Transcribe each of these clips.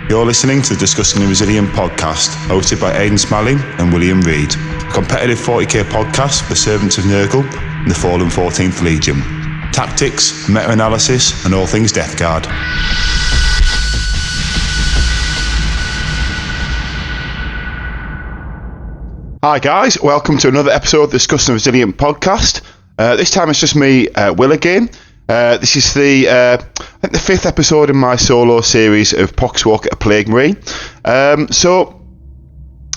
You're listening to the Discussing the Resilient podcast, hosted by Aidan Smalley and William Reid, a competitive 40k podcast for the servants of Nurgle and the fallen 14th Legion. Tactics, meta-analysis, and all things Death Guard. Hi guys, welcome to another episode of the Discussing the Resilient podcast. This time it's just me, Will, again. This is the fifth episode in my solo series of Poxwalker, a Plague Marine. So,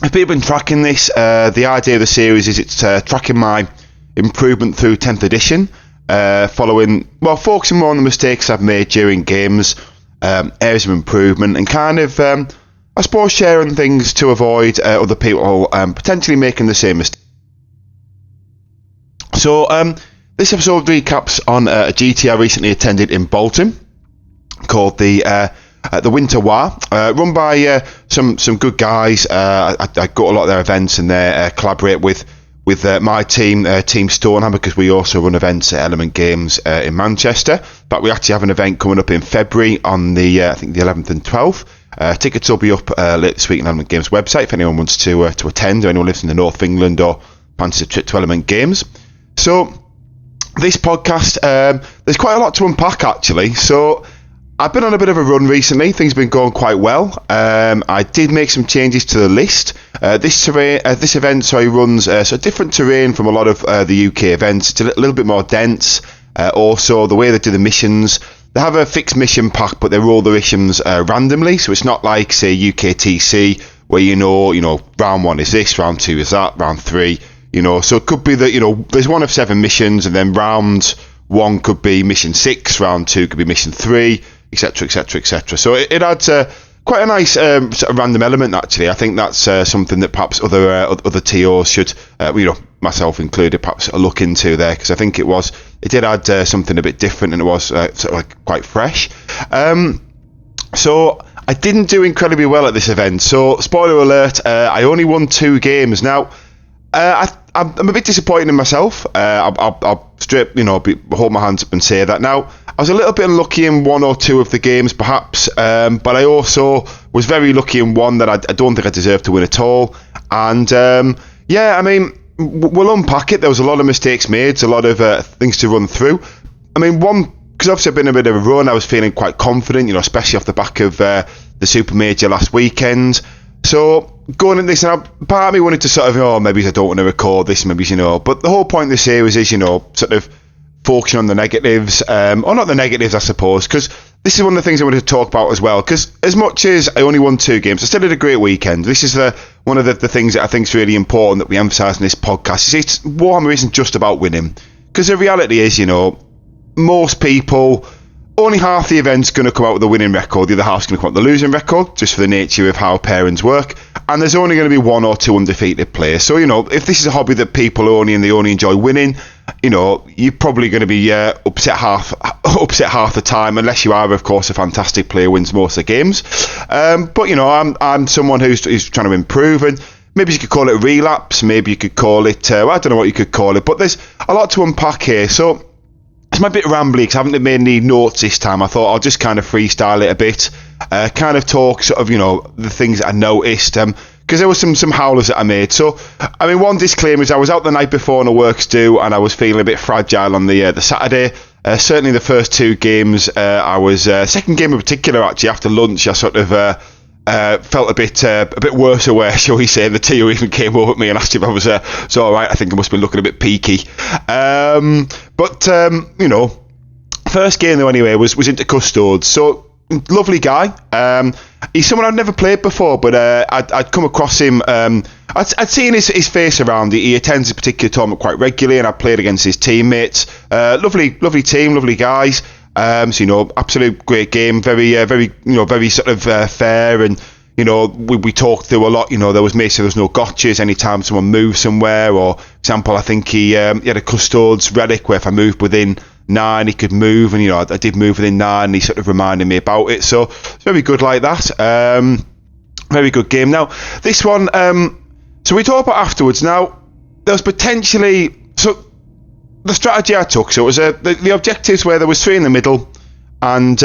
if people have been tracking this, the idea of the series is it's tracking my improvement through 10th edition, focusing more on the mistakes I've made during games, areas of improvement, and kind of, I suppose, sharing things to avoid other people potentially making the same mistake. So, this episode recaps on a GT I recently attended in Bolton called the Winter Waaagh, run by some good guys. I go to a lot of their events and they collaborate with my team, Team Stonehammer, because we also run events at Element Games in Manchester. But we actually have an event coming up in February on the I think the 11th and 12th. Tickets will be up later this week on Element Games website if anyone wants to attend, or anyone lives in the north of England or fancies a trip to Element Games. So, this podcast, there's quite a lot to unpack actually. So I've been on a bit of a run recently. Things have been going quite well. I did make some changes to the list. This event runs different terrain from a lot of the UK events. It's a little bit more dense. Also, the way they do the missions, they have a fixed mission pack, but they roll the missions randomly. So it's not like, say, UKTC, where you know, round 1 is this, round 2 is that, round 3. So it could be that, there's one of 7 missions, and then round 1 could be mission 6, round 2 could be mission 3, etc, etc, etc. So it adds quite a nice sort of random element, actually. I think that's something that perhaps other TOs should, myself included, perhaps look into there, because I think it did add something a bit different, and it was quite fresh. So I didn't do incredibly well at this event. So spoiler alert, I only won 2 games. Now, I'm a bit disappointed in myself. I'll straight, hold my hands up and say that. Now, I was a little bit unlucky in 1 or 2 of the games, perhaps, but I also was very lucky in one that I don't think I deserved to win at all. And we'll unpack it. There was a lot of mistakes made, a lot of things to run through. Because obviously I've been a bit of a run, I was feeling quite confident, especially off the back of the Super Major last weekend. So going into this, now part of me wanted to maybe I don't want to record this, maybe, but the whole point of the series is, sort of focusing on the negatives, or not the negatives, I suppose, because this is one of the things I wanted to talk about as well, because as much as I only won 2 games, I still had a great weekend. This is one of the things that I think is really important that we emphasise in this podcast. It's Warhammer isn't just about winning, because the reality is, most people, only half the event's going to come out with a winning record, the other half's going to come out with a losing record, just for the nature of how pairings work, and there's only going to be 1 or 2 undefeated players. So, if this is a hobby that people only enjoy winning, you're probably going to be upset half the time, unless you are, of course, a fantastic player who wins most of the games. But, I'm someone who's trying to improve, and maybe you could call it a relapse, maybe you could call it, I don't know what you could call it, but there's a lot to unpack here. So it's my bit rambly because I haven't made any notes this time. I thought I'll just kind of freestyle it a bit, kind of talk sort of, the things that I noticed, because there were some howlers that I made. So, one disclaimer is I was out the night before on a works do, and I was feeling a bit fragile on the Saturday. Certainly the first 2 games, I was, second game in particular, actually, after lunch, I sort of felt a bit worse aware, shall we say. The TO even came over at me and asked if I was alright. I think I must have been looking a bit peaky. First game though anyway was into Custodes. So, lovely guy. He's someone I'd never played before, but I'd come across him. I'd seen his face around. He attends a particular tournament quite regularly, and I played against his teammates. Lovely team, lovely guys. Absolute great game. Very sort of fair, and we talked through a lot. There was no gotchas anytime someone moved somewhere. Or, for example, I think he had a Custodes relic where if I moved within 9 he could move, and I did move within 9, and he sort of reminded me about it. So it's very good like that. Very good game. Now this one, so we talked about afterwards. Now there was potentially the strategy I took. So it was the objectives where there was 3 in the middle, and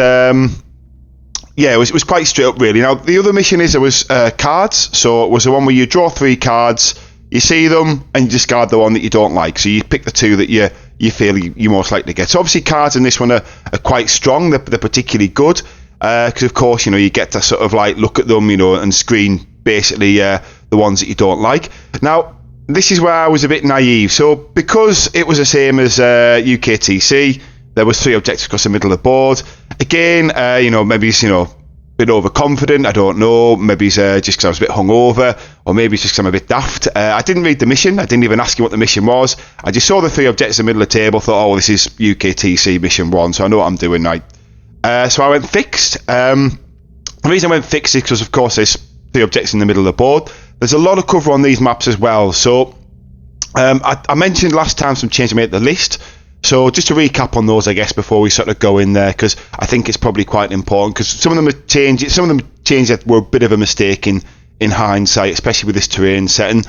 yeah, it was quite straight up, really. Now, the other mission is there was cards. So it was the one where you draw 3 cards, you see them, and you discard the one that you don't like. So you pick the 2 that you feel you're most likely to get. So obviously cards in this one are quite strong. They're particularly good. Because, of course, you get to sort of like look at them, and screen basically the ones that you don't like. Now, this is where I was a bit naive. So because it was the same as UKTC, there was 3 objectives across the middle of the board. Again, maybe it's, a bit overconfident. I don't know. Maybe it's just because I was a bit hungover, or maybe it's just because I'm a bit daft. I didn't read the mission. I didn't even ask you what the mission was. I just saw the 3 objectives in the middle of the table, thought, oh, this is UKTC mission 1, so I know what I'm doing right. So I went fixed. The reason I went fixed is because, of course, there's 3 objectives in the middle of the board. There's a lot of cover on these maps as well. So I mentioned last time some changes I made to the list. So just to recap on those, I guess, before we sort of go in there, because I think it's probably quite important, because some of them have changed. Some of them changed that were a bit of a mistake in hindsight, especially with this terrain setting.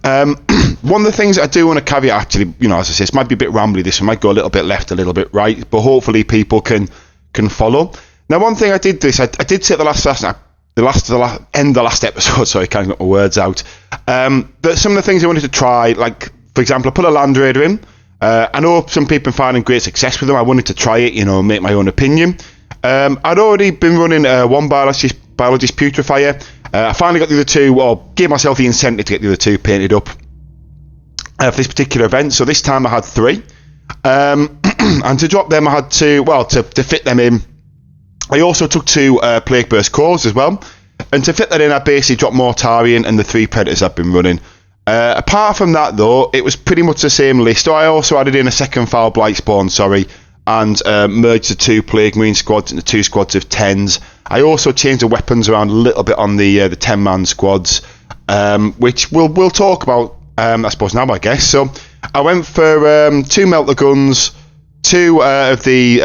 One of the things I do want to caveat, actually, as I say, this might be a bit rambly. This one might go a little bit left, a little bit right, but hopefully people can follow. Now, one thing I did say at the end of the last episode, sorry, I can't get my words out, but some of the things I wanted to try, like, for example, I put a Land Raider in. I know some people are finding great success with them. I wanted to try it, make my own opinion. I'd already been running one biologist putrefier. I finally got the other 2, or gave myself the incentive to get the other 2 painted up for this particular event. So this time I had 3. And to drop them, I had to fit them in. I also took 2 Plague Burst Cores as well. And to fit that in, I basically dropped Mortarian and the 3 Predators I've been running. Apart from that, though, it was pretty much the same list. So I also added in a second Foul Blight Spawn, and merged the 2 Plague Marine squads into 2 squads of 10s. I also changed the weapons around a little bit on the 10-man squads, which we'll talk about, I suppose, now, I guess. So I went for 2 Melter Guns, 2 of the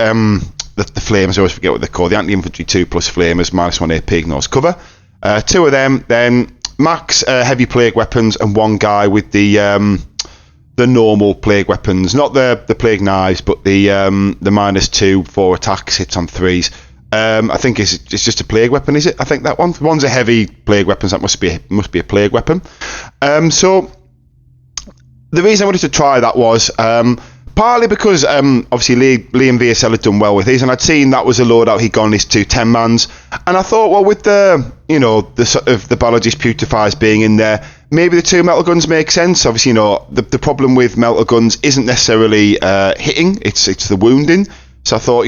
Flamers, I always forget what they're called, the Anti-Infantry 2 plus Flamers, -1 AP ignores cover. 2 of them, then max heavy plague weapons, and 1 guy with the normal plague weapons, not the plague knives, but the -2 4 attacks, hits on 3s. I think it's just a plague weapon, is it? I think that one's a heavy plague weapon, so that must be a plague weapon. So the reason I wanted to try that was partly because obviously Liam VSL had done well with his, and I'd seen that was a loadout he'd gone his 2 10-mans, and I thought, well, with the sort of the biologist putrefiers being in there, maybe the 2 melter guns make sense. Obviously, the problem with melter guns isn't necessarily hitting; it's the wounding. So I thought,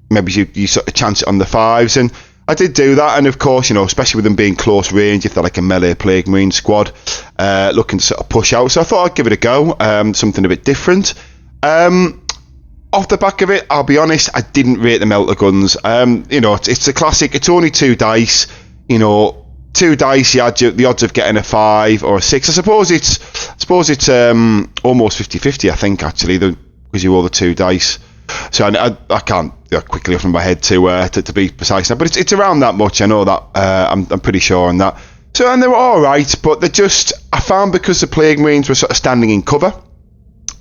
maybe you sort of chance it on the 5s, and I did do that. And of course, especially with them being close range, if they're like a melee Plague Marine squad looking to sort of push out, so I thought I'd give it a go, something a bit different. Off the back of it, I'll be honest, I didn't rate the melter guns. It's a classic. It's only 2 dice. 2 dice, you had the odds of getting a 5 or a 6. I suppose it's almost 50-50, I think, actually, because you roll the 2 dice. So I can't quickly off my head to be precise now, but it's around that much. I know that. I'm pretty sure on that. So, and they were all right, but I found, because the Plague Marines were sort of standing in cover,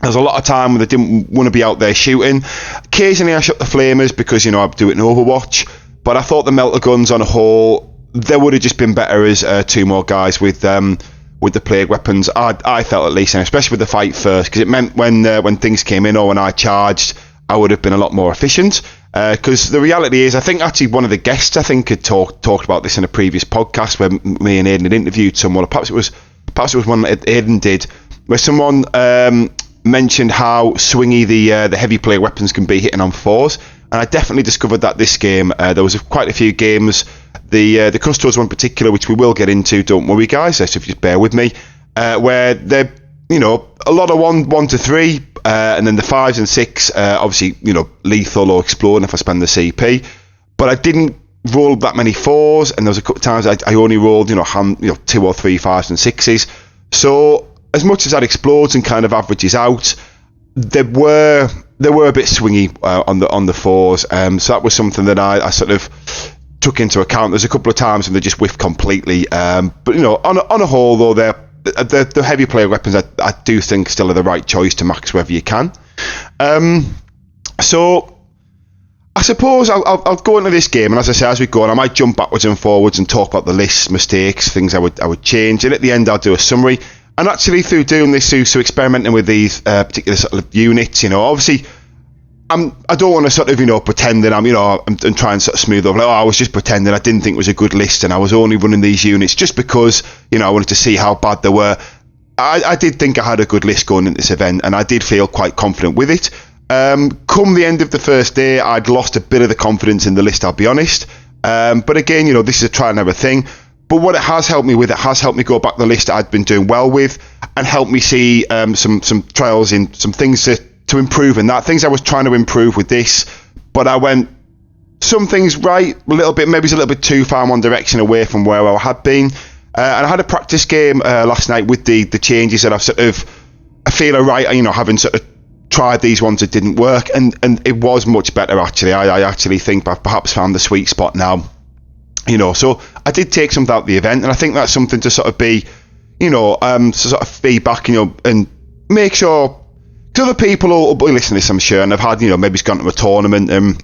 there's a lot of time when they didn't want to be out there shooting. Occasionally I shot the Flamers because, I do it in Overwatch, but I thought the melter guns on a whole, they would have just been better as 2 more guys with the plague weapons. I felt, at least, and especially with the fight first, because it meant when things came in or when I charged, I would have been a lot more efficient. Because the reality is, I think actually one of the guests, I think, had talked about this in a previous podcast where me and Aidan had interviewed someone, or perhaps it was one that Aidan did, where someone mentioned how swingy the heavy plague weapons can be hitting on 4s, and I definitely discovered that this game. There was quite a few games, the Custodes one in particular, which we will get into, don't worry guys, so if you just bear with me, where they're a lot of 1 to 3, and then the 5s and 6, obviously lethal or exploding if I spend the CP, but I didn't roll that many 4s, and there was a couple of times I only rolled 2 or 3 5s and 6s. So as much as that explodes and kind of averages out, they were a bit swingy on the 4s. So that was something that I sort of took into account. There's a couple of times when they just whiffed completely. But on a whole, though, the heavy plague weapons I do think still are the right choice to max wherever you can. So I suppose I'll go into this game, and as I say, as we go on, I might jump backwards and forwards and talk about the list, mistakes, things I would change, and at the end I'll do a summary. And actually, through doing this, through experimenting with these particular sort of units, obviously, I don't want to sort of pretend that I'm trying to sort of smooth over. Like, I was just pretending. I didn't think it was a good list, and I was only running these units just because I wanted to see how bad they were. I did think I had a good list going into this event, and I did feel quite confident with it. Come the end of the first day, I'd lost a bit of the confidence in the list, I'll be honest. But again, this is a try and error thing. But what it has helped me with, it has helped me go back the list that I'd been doing well with, and helped me see some trials in some things to improve in that. Things I was trying to improve with this, but I went some things right, a little bit, maybe it's a little bit too far in one direction away from where I had been. And I had a practice game last night with the changes that I feel are right, having sort of tried these ones that didn't work, and it was much better actually. I actually think I've perhaps found the sweet spot now. So I did take something out of the event, and I think that's something to sort of be, sort of feedback, and make sure to other people who'll be listening to this, I'm sure, and have had, maybe it's gone to a tournament and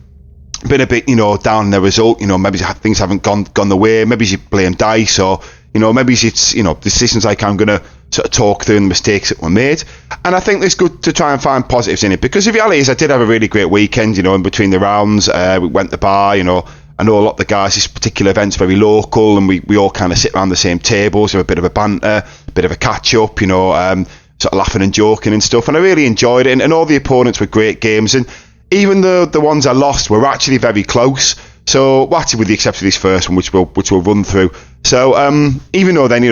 been a bit, down in the result, maybe things haven't gone the way, maybe you blame dice, or, maybe it's, decisions like I'm going to sort of talk through the mistakes that were made. And I think it's good to try and find positives in it, because the reality is I did have a really great weekend, in between the rounds. We went to the bar, I know a lot of the guys, this particular event's very local, and we all kind of sit around the same tables, have a bit of a banter, a bit of a catch up, sort of laughing and joking and stuff, and I really enjoyed it, and all the opponents were great games, and even the ones I lost were actually very close. So, actually, with the exception of this first one, which we'll run through. So, even though then,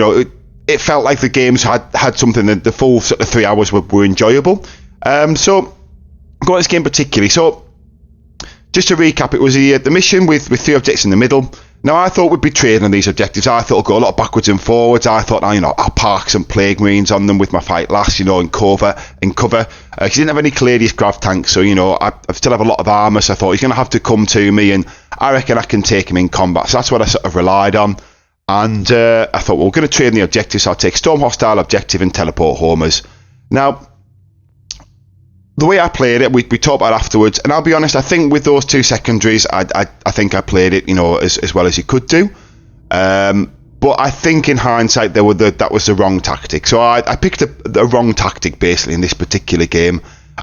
it felt like the games had something that the full sort of 3 hours were enjoyable. So, go on this game particularly. So, just to recap, it was the mission with 3 objectives in the middle. Now, I thought we'd be trading on these objectives. I thought it'll go a lot backwards and forwards. I thought, I'll park some plague marines on them with my fight last, and cover. Because he didn't have any Caladius grav tanks, so, I still have a lot of armour, so I thought he's going to have to come to me, and I reckon I can take him in combat. So that's what I sort of relied on. And I thought, well, we're going to trade in the objectives, so I'll take Storm Hostile objective and teleport homers. Now, the way I played it, we talked about it afterwards, and I'll be honest, I think with those 2 secondaries, I think I played it, as well as you could do. But I think in hindsight, that was the wrong tactic. So I picked the wrong tactic, basically, in this particular game.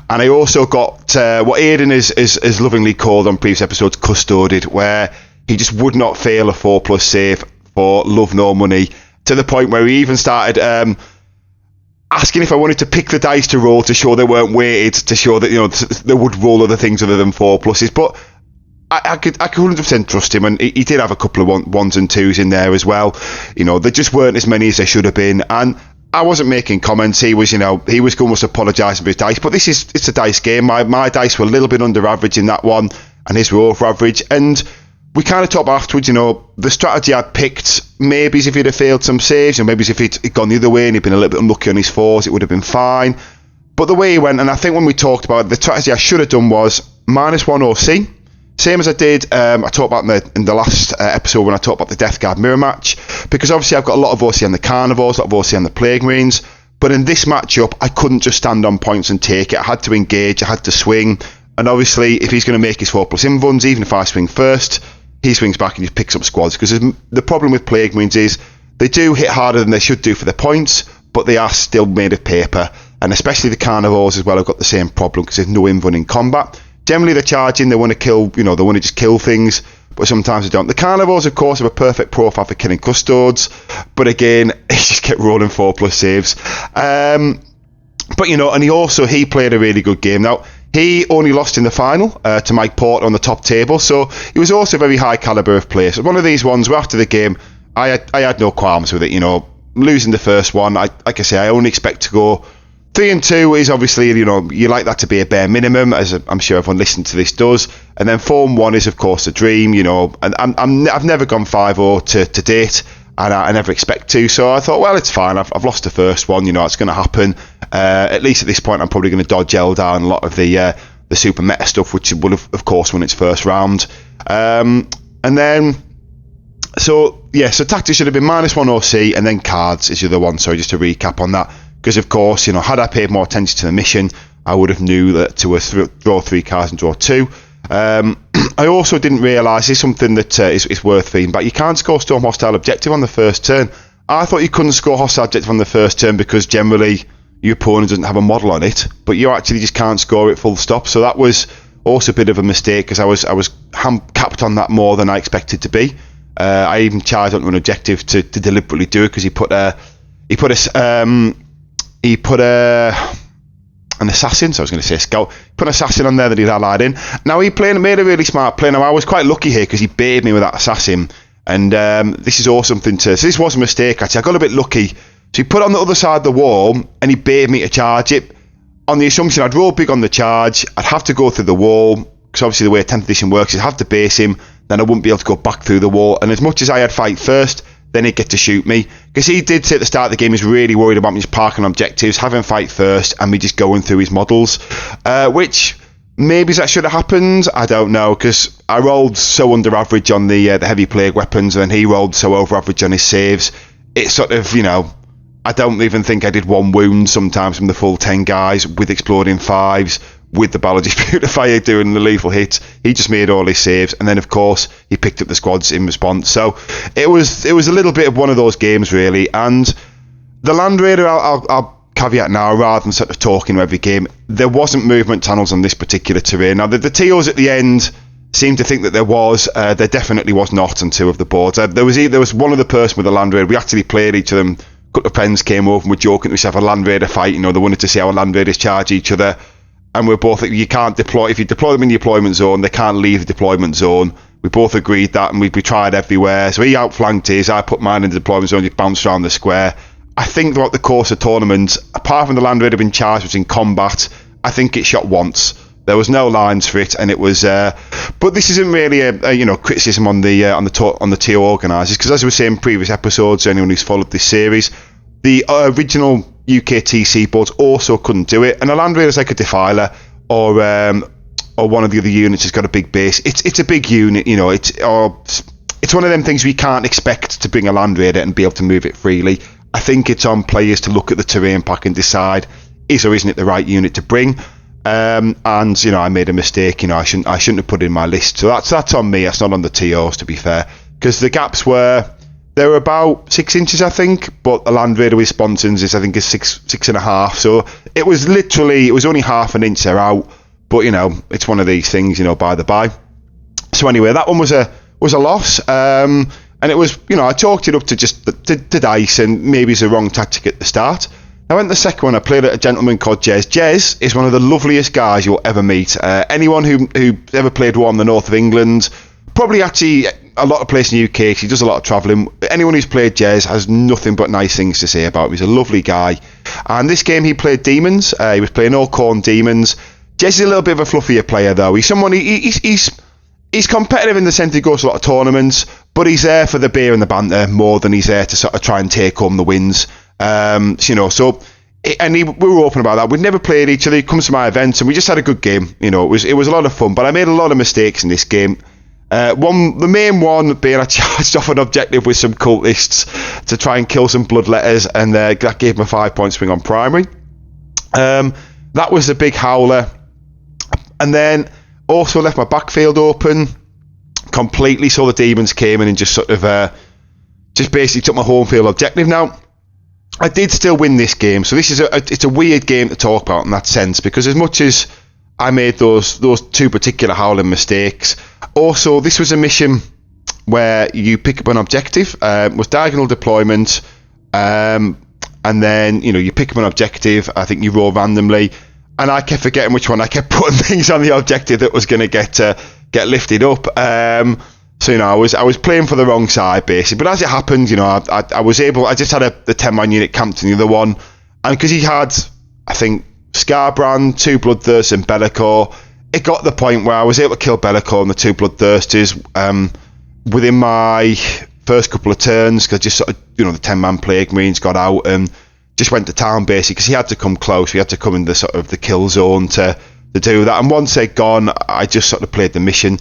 And I also got what Aidan is lovingly called on previous episodes, custodied, where he just would not fail a 4+ save for love nor money, to the point where he even started asking if I wanted to pick the dice to roll to show they weren't weighted, to show that they would roll other things other than 4+s. But I could 100% trust him, and he did have a couple of 1s and 2s in there as well. There just weren't as many as there should have been, and I wasn't making comments. He was almost apologising for his dice, but it's a dice game. My dice were a little bit under average in that one, and his were over average, and we kind of talked about afterwards, the strategy I picked, maybe if he'd have failed some saves, maybe if he'd gone the other way and he'd been a little bit unlucky on his 4s, it would have been fine. But the way he went, and I think when we talked about it, the strategy I should have done was -1 OC, same as I did, I talked about in the last episode when I talked about the Death Guard mirror match, because obviously I've got a lot of OC on the Carnivores, a lot of OC on the Plague Marines, but in this matchup, I couldn't just stand on points and take it. I had to engage, I had to swing, and obviously, if he's going to make his 4+ invuns, even if I swing first, he swings back and he picks up squads, because the problem with Plague Marines is they do hit harder than they should do for their points, but they are still made of paper, and especially the Carnivores as well have got the same problem, because there's no invun in combat. Generally they're charging, they want to kill, they want to just kill things, but sometimes they don't. The Carnivores, of course, have a perfect profile for killing Custodes, but again, he just kept rolling 4+ saves. But, and he played a really good game. Now, he only lost in the final to Mike Porter on the top table, so he was also a very high calibre of player. So one of these ones where after the game, I had no qualms with it, losing the first one. Like I say, I only expect to go 3-2 is obviously, you like that to be a bare minimum, as I'm sure everyone listening to this does. And then 4-1 is, of course, a dream, and I've never gone 5-0 to date, and I never expect to. So I thought, well, it's fine. I've lost the first one, it's going to happen. At least at this point, I'm probably going to dodge Eldar and a lot of the super meta stuff, which will have, of course, won its first round. And then, so tactics should have been -1 OC, and then cards is the other one. Sorry, just to recap on that. Because, of course, had I paid more attention to the mission, I would have knew that to draw 3 cards and draw 2. I also didn't realise, it's something that is worth feeding back, you can't score storm hostile objective on the first turn. I thought you couldn't score hostile objective on the first turn because generally your opponent doesn't have a model on it, but you actually just can't score it full stop. So that was also a bit of a mistake, because I was capped on that more than I expected to be. I even charged onto an objective to deliberately do it, because he put an assassin, so I was going to say scout, put an assassin on there that he'd allied in. Now he made a really smart play. Now I was quite lucky here because he baited me with that assassin, and this is also something so this was a mistake actually. I got a bit lucky. So he put it on the other side of the wall and he baited me to charge it, on the assumption I'd roll big on the charge, I'd have to go through the wall, because obviously the way 10th edition works is I'd have to base him, then I wouldn't be able to go back through the wall, and as much as I had fight first, then he'd get to shoot me, because he did say at the start of the game he's really worried about me just parking objectives, having fight first, and me just going through his models, which maybe that should have happened, I don't know, because I rolled so under average on the heavy plague weapons, and he rolled so over average on his saves. It's sort of, I don't even think I did one wound sometimes from the full 10 guys with exploding 5s, with the Biologist Beautifier doing the lethal hits. He just made all his saves, and then of course he picked up the squads in response. So it was a little bit of one of those games really. And the Land Raider, I'll caveat now, rather than sort of talking every game, there wasn't movement tunnels on this particular terrain. Now the TOs at the end seemed to think that there was. There definitely was not on 2 of the boards. There was one other person with a Land Raider. We actually played each of them. A couple of friends came over and were joking to have a Land Raider fight. They wanted to see how Land Raiders charge each other. And we're both, you can't deploy, if you deploy them in the deployment zone, they can't leave the deployment zone. We both agreed that, and we tried everywhere. So he outflanked his, I put mine in the deployment zone, just bounced around the square. I think throughout the course of tournament, apart from the Land Raider being charged, was in combat, I think it shot once. There was no lines for it, and it was. But this isn't really a criticism on the TO organisers, because as we were saying in previous episodes, anyone who's followed this series, the original UKTC boards also couldn't do it, and a Land Raider's like a Defiler or one of the other units has got a big base. It's a big unit, it's one of them things we can't expect to bring a Land Raider and be able to move it freely. I think it's on players to look at the terrain pack and decide is or isn't it the right unit to bring. And I made a mistake. I shouldn't have put it in my list. So that's on me. That's not on the TOs, to be fair, because the gaps were about 6 inches, I think, but a Land Raider with sponsons is 6.5. So it was only half an inch they're out. But it's one of these things, by the by. So anyway, that one was a loss. And it was, I chalked it up to just the dice, and maybe it's the wrong tactic at the start. I went the second one. I played a gentleman called Jez. Jez is one of the loveliest guys you'll ever meet. Anyone who ever played war in the north of England, probably actually a lot of places in the UK. He does a lot of travelling. Anyone who's played Jez has nothing but nice things to say about him. He's a lovely guy. And this game he played demons. He was playing all corn demons. Jez is a little bit of a fluffier player though. He's someone he's competitive in the sense he goes to a lot of tournaments, but he's there for the beer and the banter more than he's there to sort of try and take home the wins. We were open about that. We'd never played each other. He comes to my events and we just had a good game. It was a lot of fun, but I made a lot of mistakes in this game. The main one being I charged off an objective with some cultists to try and kill some bloodletters, and that gave him a 5-point swing on primary. That was a big howler, and then also left my backfield open completely, so the demons came in and just sort of just basically took my home field objective. Now I did still win this game, so this is it's a weird game to talk about in that sense, because as much as I made those 2 particular howling mistakes, also this was a mission where you pick up an objective, was diagonal deployment, and then you pick up an objective. I think you roll randomly, and I kept forgetting which one. I kept putting things on the objective that was going to get lifted up. So I was playing for the wrong side basically, but as it happened, I was able. I just had the 10-man unit camped in the other one, and because he had, I think, Scarbrand, 2 Bloodthirsts, and Bellicor, it got to the point where I was able to kill Bellicor and the 2 Bloodthirsters within my first couple of turns, because just sort of the 10-man Plague Marines got out and just went to town basically, because he had to come close. We had to come in the sort of the kill zone to do that, and once they'd gone, I just sort of played the mission.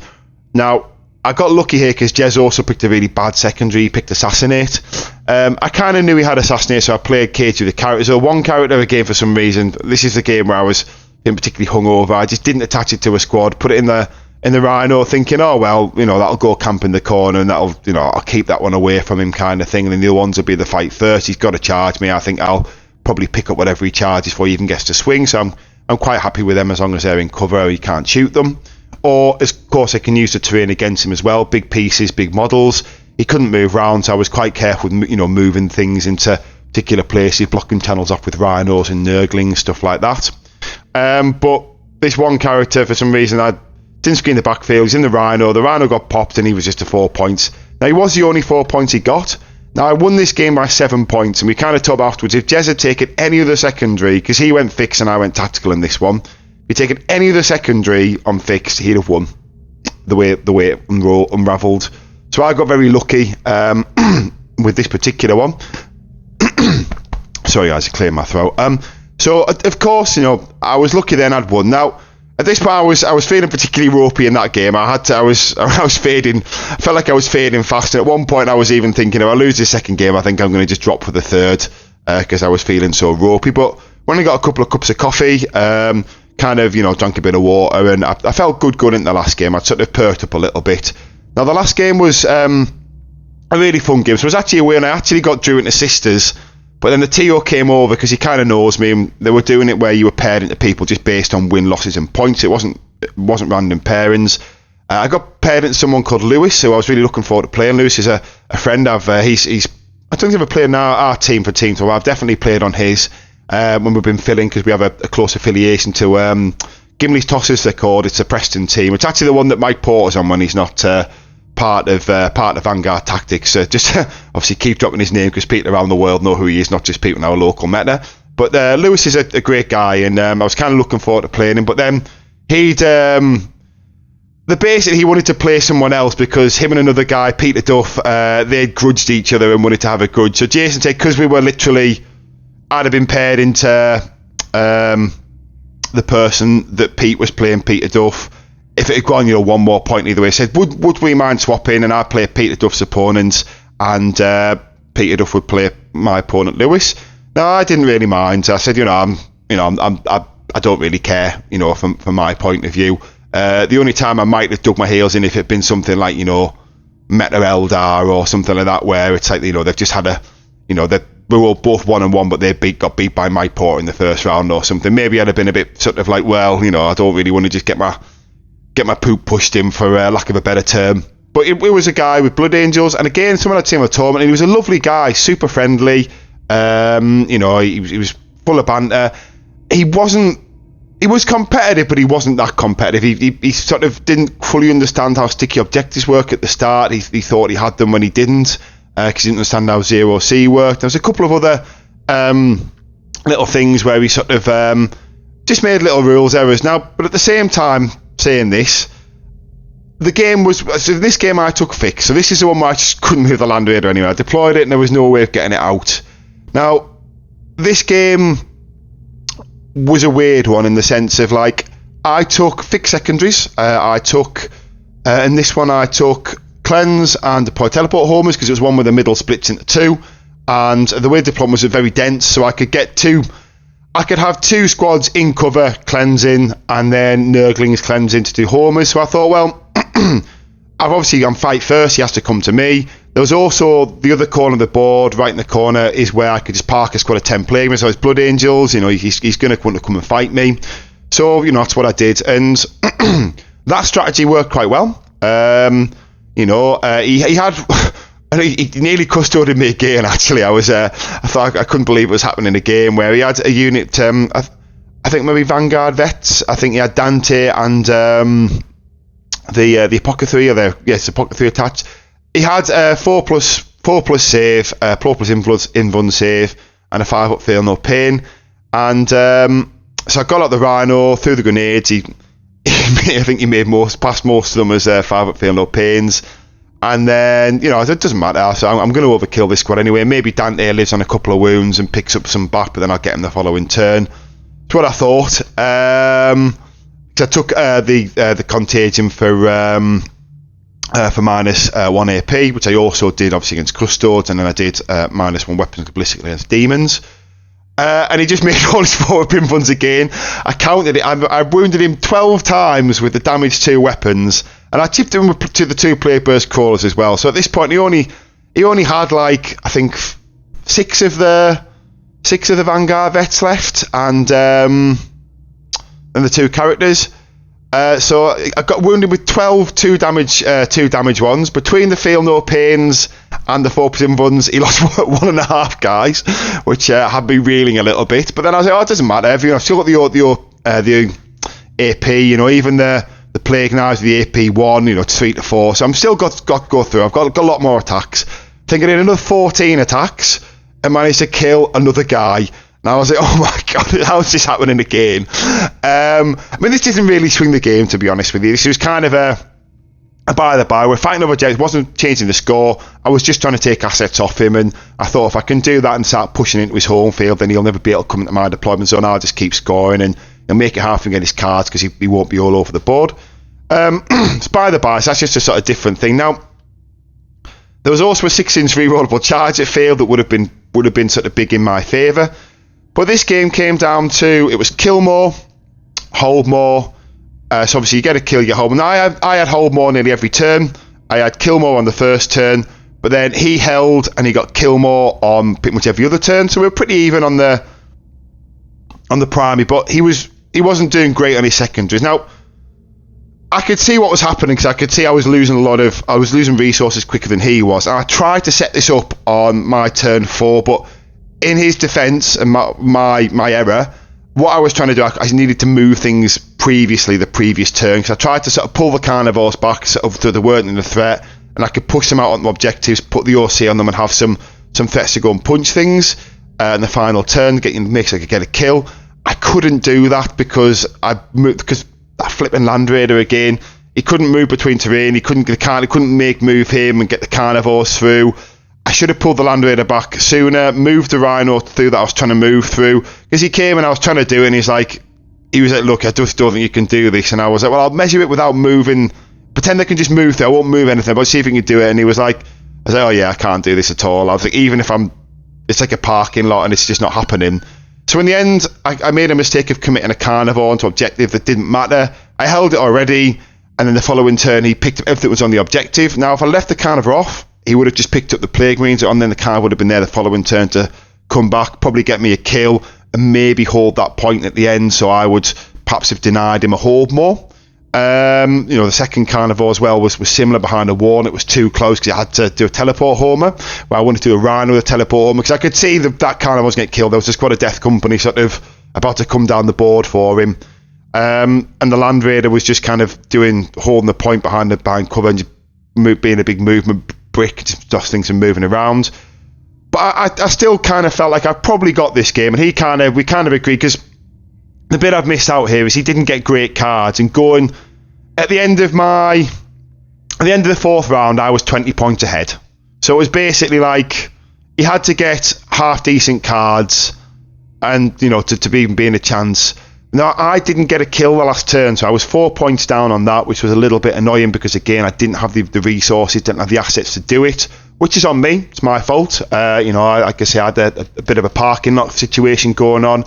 Now I got lucky here because Jez also picked a really bad secondary. He picked Assassinate. I kind of knew he had Assassinate, so I played Cage with the characters. So one character a game for some reason. This is the game where I was particularly hungover. I just didn't attach it to a squad, put it in in the Rhino, thinking, oh well, that'll go camp in the corner, and that'll, I'll keep that one away from him, kind of thing. And then the other ones will be the fight first. He's got to charge me. I think I'll probably pick up whatever he charges before he even gets to swing. So I'm quite happy with them as long as they're in cover or he can't shoot them. Or, of course, I can use the terrain against him as well. Big pieces, big models. He couldn't move round, so I was quite careful with, moving things into particular places, blocking channels off with rhinos and nurglings, stuff like that. But this one character, for some reason, I didn't screen the backfield. He's in the Rhino. The Rhino got popped and he was just a 4 points. Now, he was the only 4 points he got. Now, I won this game by 7 points, and we kind of talked afterwards, if Jez had taken any other secondary, because he went fixed and I went tactical in this one, if he'd taken any other secondary on fixed, he'd have won the way it unravelled. So I got very lucky with this particular one. Sorry guys, I cleared my throat. So of course, I was lucky then I'd won. Now at this point I was feeling particularly ropey in that game. I was fading. I felt like I was fading fast. And at one point I was even thinking, if I lose this second game, I think I'm going to just drop for the third because I was feeling so ropey. But when I got a couple of cups of coffee, kind of drank a bit of water, and I felt good going into the last game. I'd sort of perked up a little bit. Now the last game was a really fun game. So it was actually a win. I actually got Drew into sisters. But then the TO came over because he kind of knows me, and they were doing it where you were paired into people just based on win, losses and points. It wasn't random pairings. I got paired into someone called Lewis, who I was really looking forward to playing. Lewis is a friend. I don't think he's ever played in our team for team, so I've definitely played on his when we've been filling, because we have a close affiliation to Gimley's Tossers, they're called. It's a Preston team. It's actually the one that Mike Porter's on when he's not part of Vanguard Tactics. Just obviously keep dropping his name because people around the world know who he is, not just people in our local meta. But Lewis is a great guy, and I was kind of looking forward to playing him. But then basically he wanted to play someone else because him and another guy, Peter Duff, they grudged each other and wanted to have a grudge. So Jason said, because we were literally, I'd have been paired into the person that Pete was playing, Peter Duff. If it had gone, one more point either way, said, would we mind swapping? And I'd play Peter Duff's opponents, and Peter Duff would play my opponent, Lewis. No, I didn't really mind. I said, I don't really care, from my point of view. The only time I might have dug my heels in if it had been something like, Meta Eldar or something like that, where it's like, they've just had we were both 1-1, but they got beat by Mike Porter in the first round or something. Maybe I'd have been a bit sort of like, well, I don't really want to just get my poop pushed in, for lack of a better term. But it was a guy with Blood Angels, and again, someone I'd seen on the tournament, and he was a lovely guy, super friendly. He was full of banter. He was competitive, but he wasn't that competitive. He sort of didn't fully understand how sticky objectives work at the start. He thought he had them when he didn't, because he didn't understand how 0C worked. There was a couple of other little things where he sort of just made little rules errors. Now, but at the same time, saying this, this game I took fixed. So this is the one where I just couldn't move the Land Raider anyway. I deployed it and there was no way of getting it out. Now, this game was a weird one in the sense of, like, I took fixed secondaries. In this one I took Cleanse and deploy teleport homers, because it was one where the middle splits into two, and the way deployment was very dense, so I could have two squads in cover cleansing, and then Nurglings cleansing to do homers. So I thought, well, I'm fight first, he has to come to me. There was also the other corner of the board, right in the corner, is where I could just park a squad of 10 Plaguemen. So it's Blood Angels, he's going to want to come and fight me. So, that's what I did. And that strategy worked quite well. He had... He nearly custodied me again, actually. I thought I couldn't believe it was happening in a game where he had a unit, I think maybe Vanguard Vets. I think he had Dante and the Apothecary, Apothecary attached. He had 4+ save, 4+ invuln save, and a 5-up fail, no pain. And so I got out the Rhino, threw the grenades. I think he passed most of them as 5-up fail, no pains. And then, it doesn't matter. So I'm going to overkill this squad anyway. Maybe Dante lives on a couple of wounds and picks up some back, but then I'll get him the following turn. That's what I thought. So I took the Contagion for -1 AP, which I also did obviously against Custodes, and then I did -1 weapons ballistic against demons. And he just made all his forward pin runs again. I counted it. I wounded him 12 times with the damaged 2 weapons, and I tipped him to the 2 plate burst crawlers as well. So at this point, he only had like, I think, 6 of the Vanguard vets left, and the 2 characters. So I got wounded with 12 2 damage ones. Between the feel no pains and the 4 prison runs, he lost 1.5 guys, which had me reeling a little bit. But then I was like, oh, it doesn't matter. I've still got the AP, even the plague knives, the AP1, 3 to 4. So I'm still got to go through. I've got a lot more attacks. I think I did another 14 attacks and managed to kill another guy. And I was like, oh my god, how's this happening again? This didn't really swing the game, to be honest with you. This was kind of a by the by. We're fighting over objectives, wasn't changing the score. I was just trying to take assets off him, and I thought if I can do that and start pushing into his home field, then he'll never be able to come into my deployment zone. I'll just keep scoring and he'll make it hard for him to get his cards because he won't be all over the board. It's by the by, so that's just a sort of different thing. Now, there was also a 6-inch rerollable charge that failed that would have been sort of big in my favour. But this game came down to, it was kill more, hold more. So obviously you get a kill, you hold more. Now I had hold more nearly every turn. I had kill more on the first turn, but then he held and he got kill more on pretty much every other turn. So we were pretty even on the primary, but he wasn't doing great on his secondaries. Now, I could see what was happening because I could see I was losing resources quicker than he was. And I tried to set this up on my turn 4, but in his defence and my error, what I was trying to do, I needed to move things the previous turn, because I tried to sort of pull the carnivores back sort of so they weren't in a threat, and I could push them out on the objectives, put the OC on them, and have some threats to go and punch things in the final turn, make sure I could get a kill. I couldn't do that because that flipping Land Raider again, he couldn't move between terrain, he couldn't move him and get the carnivores through. I should have pulled the Land Raider back sooner, moved the Rhino through that I was trying to move through, because he came and I was trying to do it, and he was like, look, I just don't think you can do this. And I was like, well, I'll measure it without moving, pretend I can just move through, I won't move anything, but see if you can do it. And he was like, I was like, oh yeah, I can't do this at all. I was like, even if it's like a parking lot and it's just not happening. So in the end, I made a mistake of committing a carnivore onto objective that didn't matter. I held it already, and then the following turn he picked up everything that was on the objective. Now if I left the carnivore off, he would have just picked up the plague marines, and then the car would have been there the following turn to come back, probably get me a kill, and maybe hold that point at the end, so I would perhaps have denied him a hold more. The second carnivore as well was similar behind a wall, and it was too close because I had to do a teleport homer, where I wanted to do a Rhino with a teleport homer, because I could see that carnivore was going to get killed. There was just quite a death company sort of about to come down the board for him. And the Land Raider was just kind of holding the point behind cover and just being a big movement brick, just stop things from moving around. But I still kind of felt like I probably got this game, and we kind of agreed, because the bit I've missed out here is he didn't get great cards, and going at the end of the fourth round I was 20 points ahead. So it was basically like he had to get half decent cards and to be in a chance. Now I didn't get a kill the last turn, so I was 4 points down on that, which was a little bit annoying because again I didn't have the resources, didn't have the assets to do it, which is on me. It's my fault. Like I say, I had a bit of a parking lot situation going on,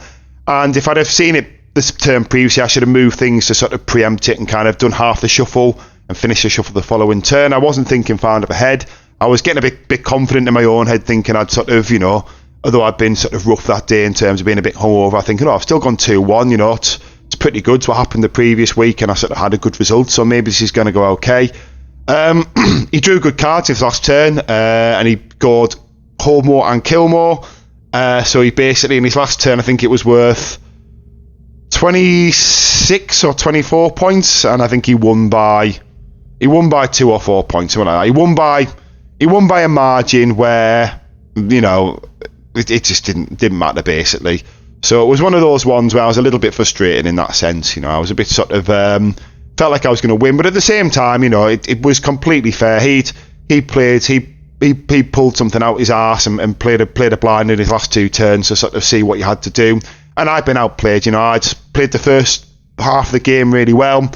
and if I'd have seen it this turn previously, I should have moved things to sort of preempt it and kind of done half the shuffle and finish the shuffle the following turn. I wasn't thinking far enough ahead. I was getting a bit confident in my own head, thinking I'd sort of, although I'd been sort of rough that day in terms of being a bit hungover, I think, I've still gone 2-1, it's pretty good. It's what happened the previous week, and I sort of had a good result, so maybe this is going to go okay. He drew good cards his last turn, and he scored hold more and kill more. So he basically, in his last turn, I think it was worth 26 or 24 points, and I think he won by 2 or 4 points, something like that. He won by a margin where it just didn't matter basically. So it was one of those ones where I was a little bit frustrated in that sense. I was a bit sort of felt like I was going to win, but at the same time, it was completely fair. He pulled something out his arse and played a blind in his last 2 turns to sort of see what you had to do. And I'd been outplayed. I just played the first half of the game really well,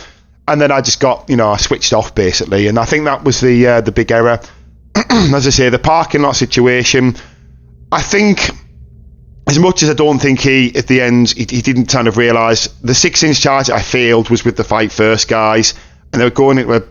and then I just got, I switched off basically. And I think that was the big error. As I say, the parking lot situation, I think as much as I don't think at the end, he didn't kind of realise the 6-inch charge I failed was with the fight first guys, and they were going into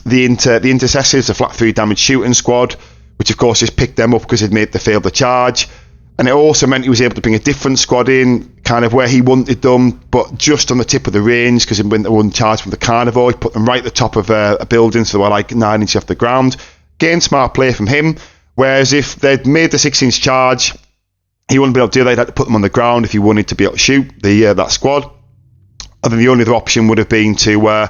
the intercessors, the flat 3 damage shooting squad, which of course just picked them up because they failed the charge. And it also meant he was able to bring a different squad in, kind of where he wanted them, but just on the tip of the range, because when they were charged from the carnivore, he put them right at the top of a building, so they were like 9 inches off the ground. Again, smart play from him. Whereas if they'd made the 6-inch charge, he wouldn't be able to do that. He'd have to put them on the ground if he wanted to be able to shoot that squad. And then the only other option would have been to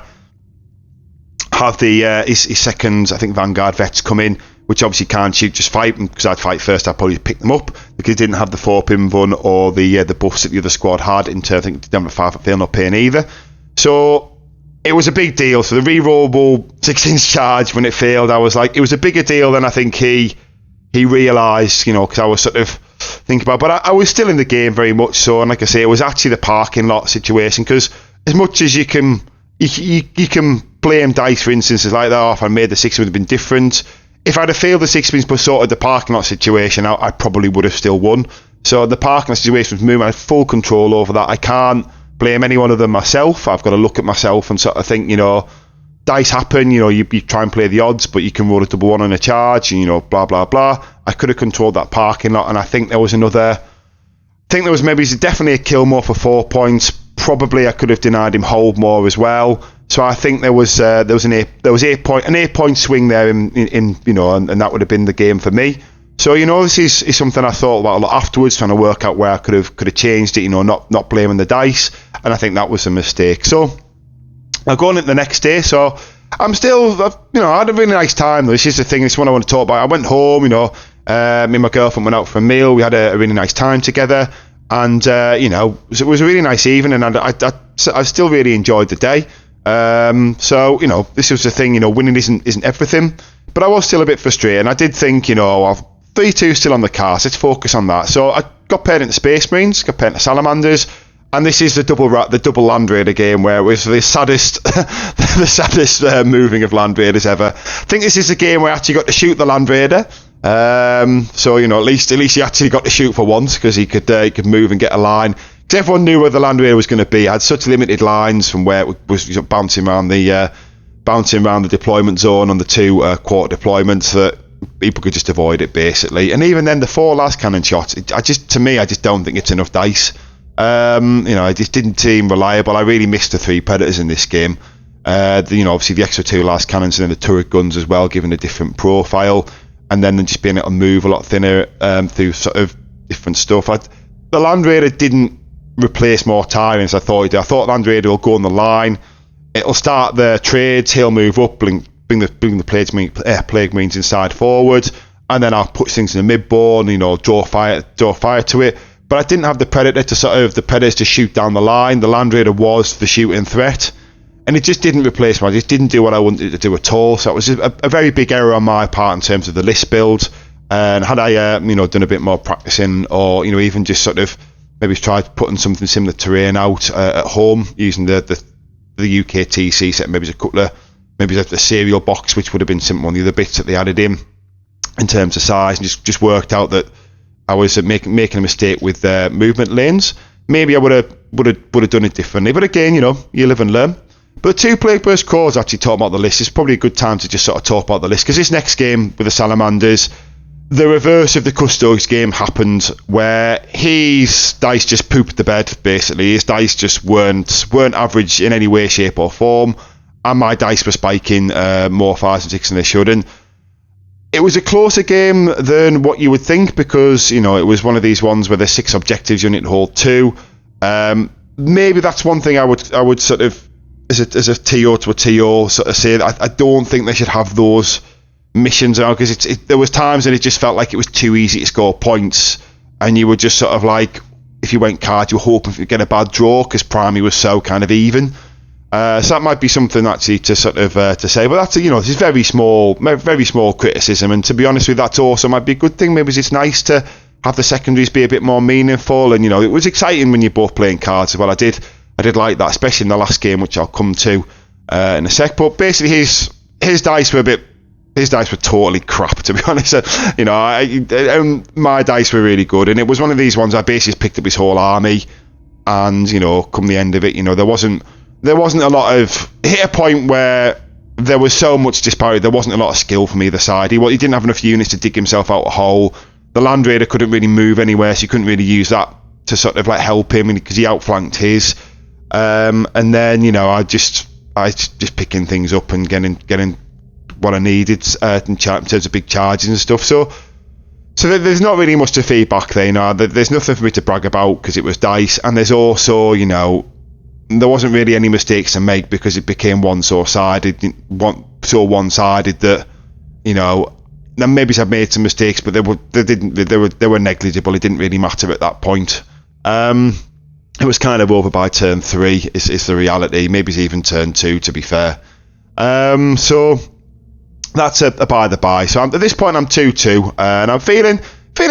have his second, I think, Vanguard vets come in, which obviously can't shoot, just fight them, because I'd fight first, I'd probably pick them up, because he didn't have the 4-pin run or the buffs that the other squad had, in terms, I think, number 5 at fail, not paying either. So it was a big deal. So the re-rollable 6-inch charge, when it failed, I was like, it was a bigger deal than I think he realised, because I was sort of thinking about, but I was still in the game very much so, and like I say, it was actually the parking lot situation, because as much as you can blame dice for instances like that, if I made the 6 would have been different. If I'd have failed the 6 spins but sorted the parking lot situation out, I probably would have still won. So the parking lot situation was moving. I had full control over that. I can't blame any one of them myself. I've got to look at myself and sort of think, dice happen. You try and play the odds, but you can roll a double one on a charge, and blah blah blah. I could have controlled that parking lot, and I think there was definitely a kill more for 4 points. Probably I could have denied him hold more as well. So I think there was an 8-point swing there in and that would have been the game for me. So this is something I thought about a lot afterwards, trying to work out where I could have changed it. Not blaming the dice, and I think that was a mistake. So I'm going into the next day. So I'm still, I had a really nice time. This is the thing. This is what I want to talk about. I went home. Me and my girlfriend went out for a meal. We had a really nice time together, and it was a really nice evening, and I still really enjoyed the day. So this was the thing. Winning isn't everything, but I was still a bit frustrated. And I did think, I've 3-2 still on the cards. Let's focus on that. So I got paired into Space Marines, got paired into Salamanders, and this is the double Land Raider game, where it was the saddest, moving of Land Raiders ever. I think this is a game where I actually got to shoot the Land Raider. So at least he actually got to shoot for once, because he could move and get a line. Because everyone knew where the Land Raider was going to be. I had such limited lines from where it was bouncing around the deployment zone on the 2 quarter deployments, that people could just avoid it basically. And even then, the 4 last cannon shots, I just don't think it's enough dice. It just didn't seem reliable. I really missed the 3 predators in this game. Obviously the extra 2 last cannons and then the turret guns as well, given a different profile, and then just being able to move a lot thinner through sort of different stuff. The Land Raider didn't replace more tyrants. I thought Land Raider will go on the line, it'll start the trades, he'll move up, bring the Plague Marines inside forward, and then I'll put things in the mid-board, draw fire to it. But I didn't have the Predators to shoot down the line. The Land Raider was the shooting threat, and it just didn't replace me. I just didn't do what I wanted to do at all. So it was a very big error on my part in terms of the list build. And had I done a bit more practicing, or even just sort of maybe tried putting something similar terrain out at home using the UKTC set, maybe the serial box, which would have been one of the other bits that they added in terms of size, and just worked out that I was making a mistake with movement lanes. Maybe I would have done it differently, but again, you live and learn. But 2 Plague Burst Cores actually talk about the list. It's probably a good time to just sort of talk about the list, because this next game with the Salamanders, the reverse of the Custodes game happened, where his dice just pooped the bed, basically. His dice just weren't average in any way, shape or form, and my dice were spiking more 5s and 6s than they should. And it was a closer game than what you would think, because it was one of these ones where there's 6 objectives, you need to hold 2. Maybe that's one thing I would sort of, as a TO to a TO, sort of say that I don't think they should have those missions out, because there was times that it just felt like it was too easy to score points, and you were just sort of like, if you went card, you were hoping to get a bad draw, because primary was so kind of even. So that might be something actually to sort of to say, but that's this is very small criticism, and to be honest with you, that's also might be a good thing. Maybe it's nice to have the secondaries be a bit more meaningful, and it was exciting when you're both playing cards as well. I did like that, especially in the last game, which I'll come to in a sec. But basically, his dice were a bit his dice were totally crap, to be honest. You know, my dice were really good, and it was one of these ones I basically picked up his whole army, and you know, come the end of it, you know, there wasn't a lot of, hit a point where there was so much disparity. There wasn't a lot of skill from either side. He didn't have enough units to dig himself out a hole. The Land Raider couldn't really move anywhere, so you couldn't really use that to sort of like help him because he outflanked his. And then, you know, I just picking things up and getting what I needed in terms of big charges and stuff. So there's not really much to feedback there. You know, there's nothing for me to brag about because it was dice, and there's also, you know, there wasn't really any mistakes to make because it became one-sided that, you know, then maybe I've made some mistakes, but they were negligible. It didn't really matter at that point. It was kind of over by turn 3 is the reality. Maybe it's even turn 2, to be fair. So that's a by the by. So at this point I'm 2-2, and I'm feeling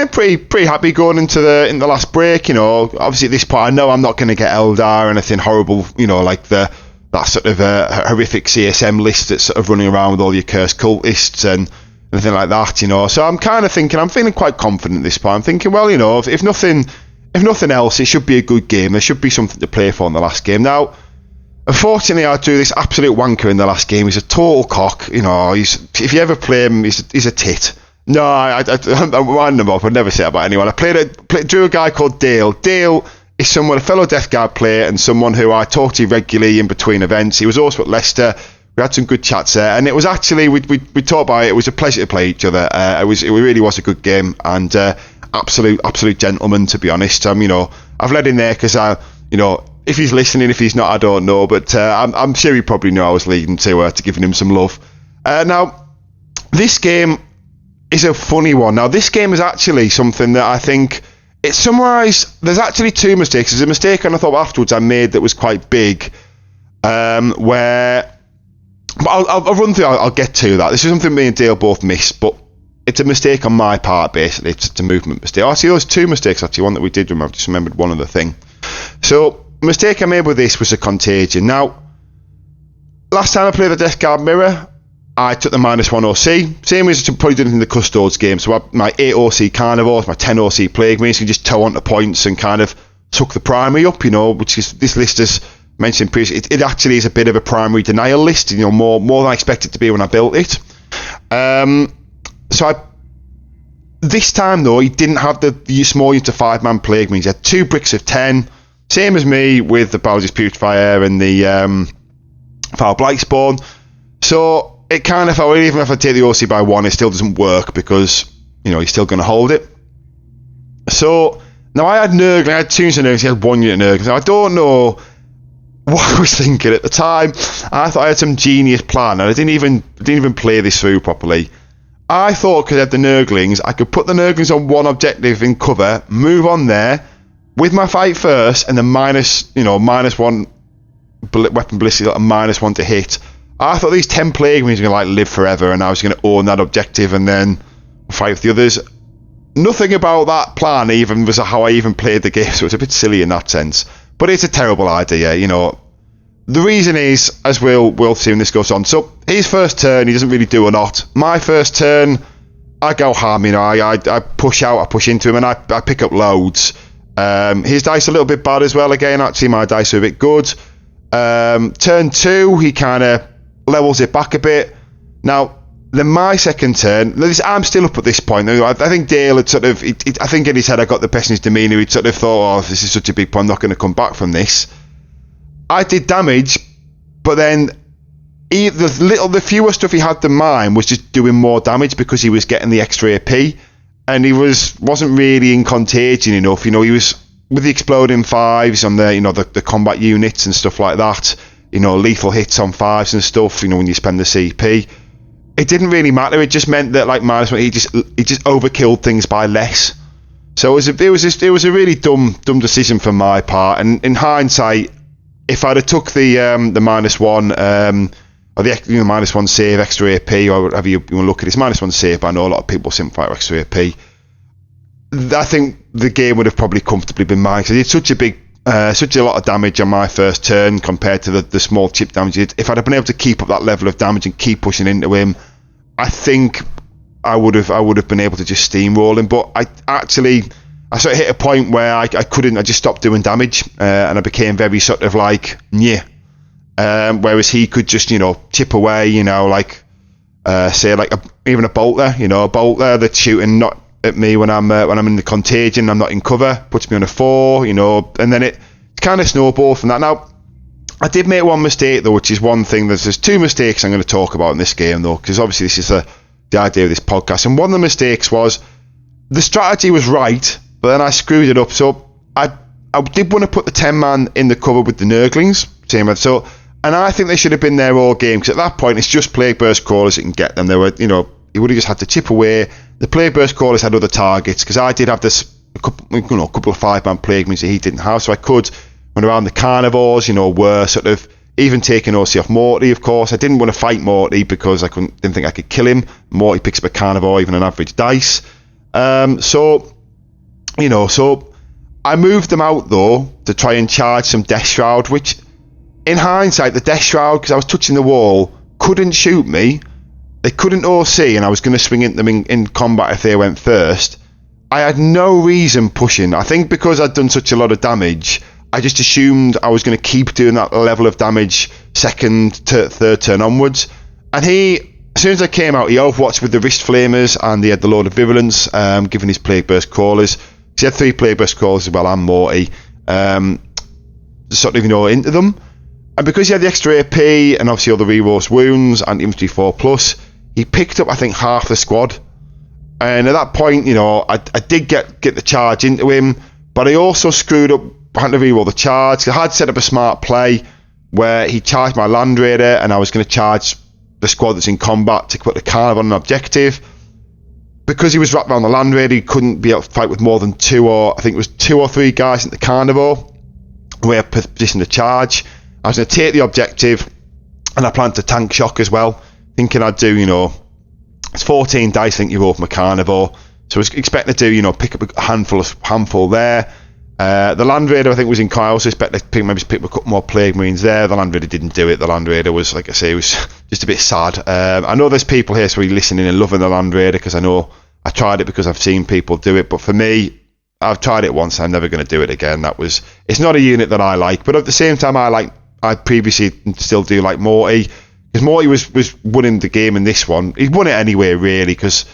pretty happy going into the last break. You know, obviously at this point I know I'm not going to get Eldar or anything horrible. You know, like that sort of horrific CSM list that's sort of running around with all your cursed cultists and anything like that. You know, so I'm kind of thinking, I'm feeling quite confident at this point. I'm thinking, well, you know, if nothing else, it should be a good game. There should be something to play for in the last game. Now, unfortunately, I drew this absolute wanker in the last game. He's a total cock. You know, if you ever play him, he's a tit. No, I'm winding him up. I'd never say that about anyone. I drew a guy called Dale. Dale is someone, a fellow Death Guard player, and someone who I talk to regularly in between events. He was also at Leicester. We had some good chats there, and it was actually we talked about it. It was a pleasure to play each other. It really was a good game, and absolute gentleman, to be honest. You know, I've let him there because you know, if he's listening, if he's not, I don't know, but I'm sure he probably knew I was leading to giving him some love. Now, this game is a funny one. Now, this game is actually something that I think it's summarised. There's actually 2 mistakes. There's a mistake, and I thought afterwards I made that was quite big, where. But I'll run through. I'll get to that. This is something me and Dale both missed, but it's a mistake on my part. Basically, it's a movement mistake. Actually, there was 2 mistakes. Actually, one that we did remember. I just remembered one other thing. So, the mistake I made with this was a contagion. Now, last time I played the Death Guard Mirror, I took the -1 OC. Same as I probably did in the Custodes game. So my 8 OC Carnivores, my 10 OC Plague Marines can just toe onto points and kind of tuck the primary up. You know, which is this list is. Mentioned previously, it actually is a bit of a primary denial list, you know, more than I expected it to be when I built it. This time though, he didn't have the small unit of 5-man Plague Marines. He had 2 bricks of 10, same as me with the Biologist Purifier and the Foul Blightspawn. So it kind of felt, even if I take the OC by 1, it still doesn't work because, you know, he's still going to hold it. So now I had Nurgle, I had 2 units of Nurgle, he had 1 unit of Nurgle. So I don't know what I was thinking at the time. I thought I had some genius plan, and I didn't even play this through properly. I thought because I had the Nurglings, I could put the Nurglings on 1 objective in cover, move on there with my fight first, and then -1 weapon ballistic and -1 to hit. I thought these 10 Plague Marines were going to like live forever, and I was going to own that objective and then fight with the others. Nothing about that plan even was how I even played the game, so it's a bit silly in that sense. But it's a terrible idea, you know. The reason is, as we'll see when this goes on. So his first turn, he doesn't really do a lot. My first turn, I go ham, you know. I push out, I push into him, and I pick up loads. His dice are a little bit bad as well. Again, actually, my dice are a bit good. Turn 2, he kind of levels it back a bit. Now, then my second turn, I'm still up at this point. I think Dale had sort of, I think in his head I got the best in his demeanour. He'd sort of thought, oh, this is such a big point, I'm not going to come back from this. I did damage, but then the fewer stuff he had than mine was just doing more damage because he was getting the extra AP, and he wasn't really in contagion enough. You know, he was with the exploding 5s on the, you know, the combat units and stuff like that. You know, lethal hits on 5s and stuff. You know, when you spend the CP. It didn't really matter. It just meant that like -1, he just overkilled things by less. So it was a really dumb decision from my part. And in hindsight, if I'd have took the -1 or the -1 save extra AP or whatever you want to look at it, it's -1 save. But I know a lot of people simplify extra AP. I think the game would have probably comfortably been mine because he did such a lot of damage on my first turn compared to the small chip damage. If I'd have been able to keep up that level of damage and keep pushing into him, I think I would have been able to just steamroll him, but I sort of hit a point where I couldn't. I just stopped doing damage, and I became very sort of like yeah. Whereas he could just chip away, say like even a bolter, a bolter that's shooting not at me when I'm in the contagion, I'm not in cover, puts me on a 4, and then it kind of snowballed from that. Now I did make one mistake though, which is one thing. There's 2 mistakes I'm going to talk about in this game though, because obviously this is the idea of this podcast, and one of the mistakes was the strategy was right, but then I screwed it up. So I did want to put the 10 man in the cover with the Nurglings, and I think they should have been there all game, because at that point it's just Plague Burst Crawlers that can get them. They were, he would have just had to chip away. The Plague Burst Crawlers had other targets, because I did have a couple of 5-man Plague Marines that he didn't have, so I could run around the Carnivores, were sort of even taking OC off Morty, of course. I didn't want to fight Morty because didn't think I could kill him. Morty picks up a Carnivore, even an average dice. So I moved them out though to try and charge some Death Shroud, which in hindsight, the Death Shroud, because I was touching the wall, couldn't shoot me. They couldn't OC, and I was going to swing into them in combat if they went first. I had no reason pushing. I think because I'd done such a lot of damage, I just assumed I was going to keep doing that level of damage second to third turn onwards. And as soon as I came out, he overwatched with the Wrist Flamers, and he had the Lord of Virulence, given his Plague Burst Crawlers. He had 3 Plague Burst Crawlers as well, and Morty, sort of, into them. And because he had the extra AP, and obviously all the rerolls wounds, and infantry 4+, he picked up, I think, half the squad. And at that point, I did get the charge into him, but I also screwed up having to reroll the charge. I had set up a smart play where he charged my Land Raider, and I was going to charge the squad that's in combat to put the Carnival on an objective. Because he was wrapped around the Land Raider, he couldn't be able to fight with more than 2 or 3 guys in the Carnivore, where I positioned the charge. I was going to take the objective, and I planned to tank shock as well, thinking I'd do, it's 14 dice, I think you roll from a Carnivore, so I was expecting to do, pick up a handful there. The Land Raider, I think, was in I also expected to maybe pick up a couple more Plague Marines there. The Land Raider didn't do it. The Land Raider was, like I say, it was just a bit sad. I know there's people here listening and loving the Land Raider, because I know I tried it because I've seen people do it, but for me, I've tried it once, I'm never going to do it again. It's not a unit that I like, but at the same time, I previously still do like Morty, because Morty was winning the game in this one. He won it anyway, really, because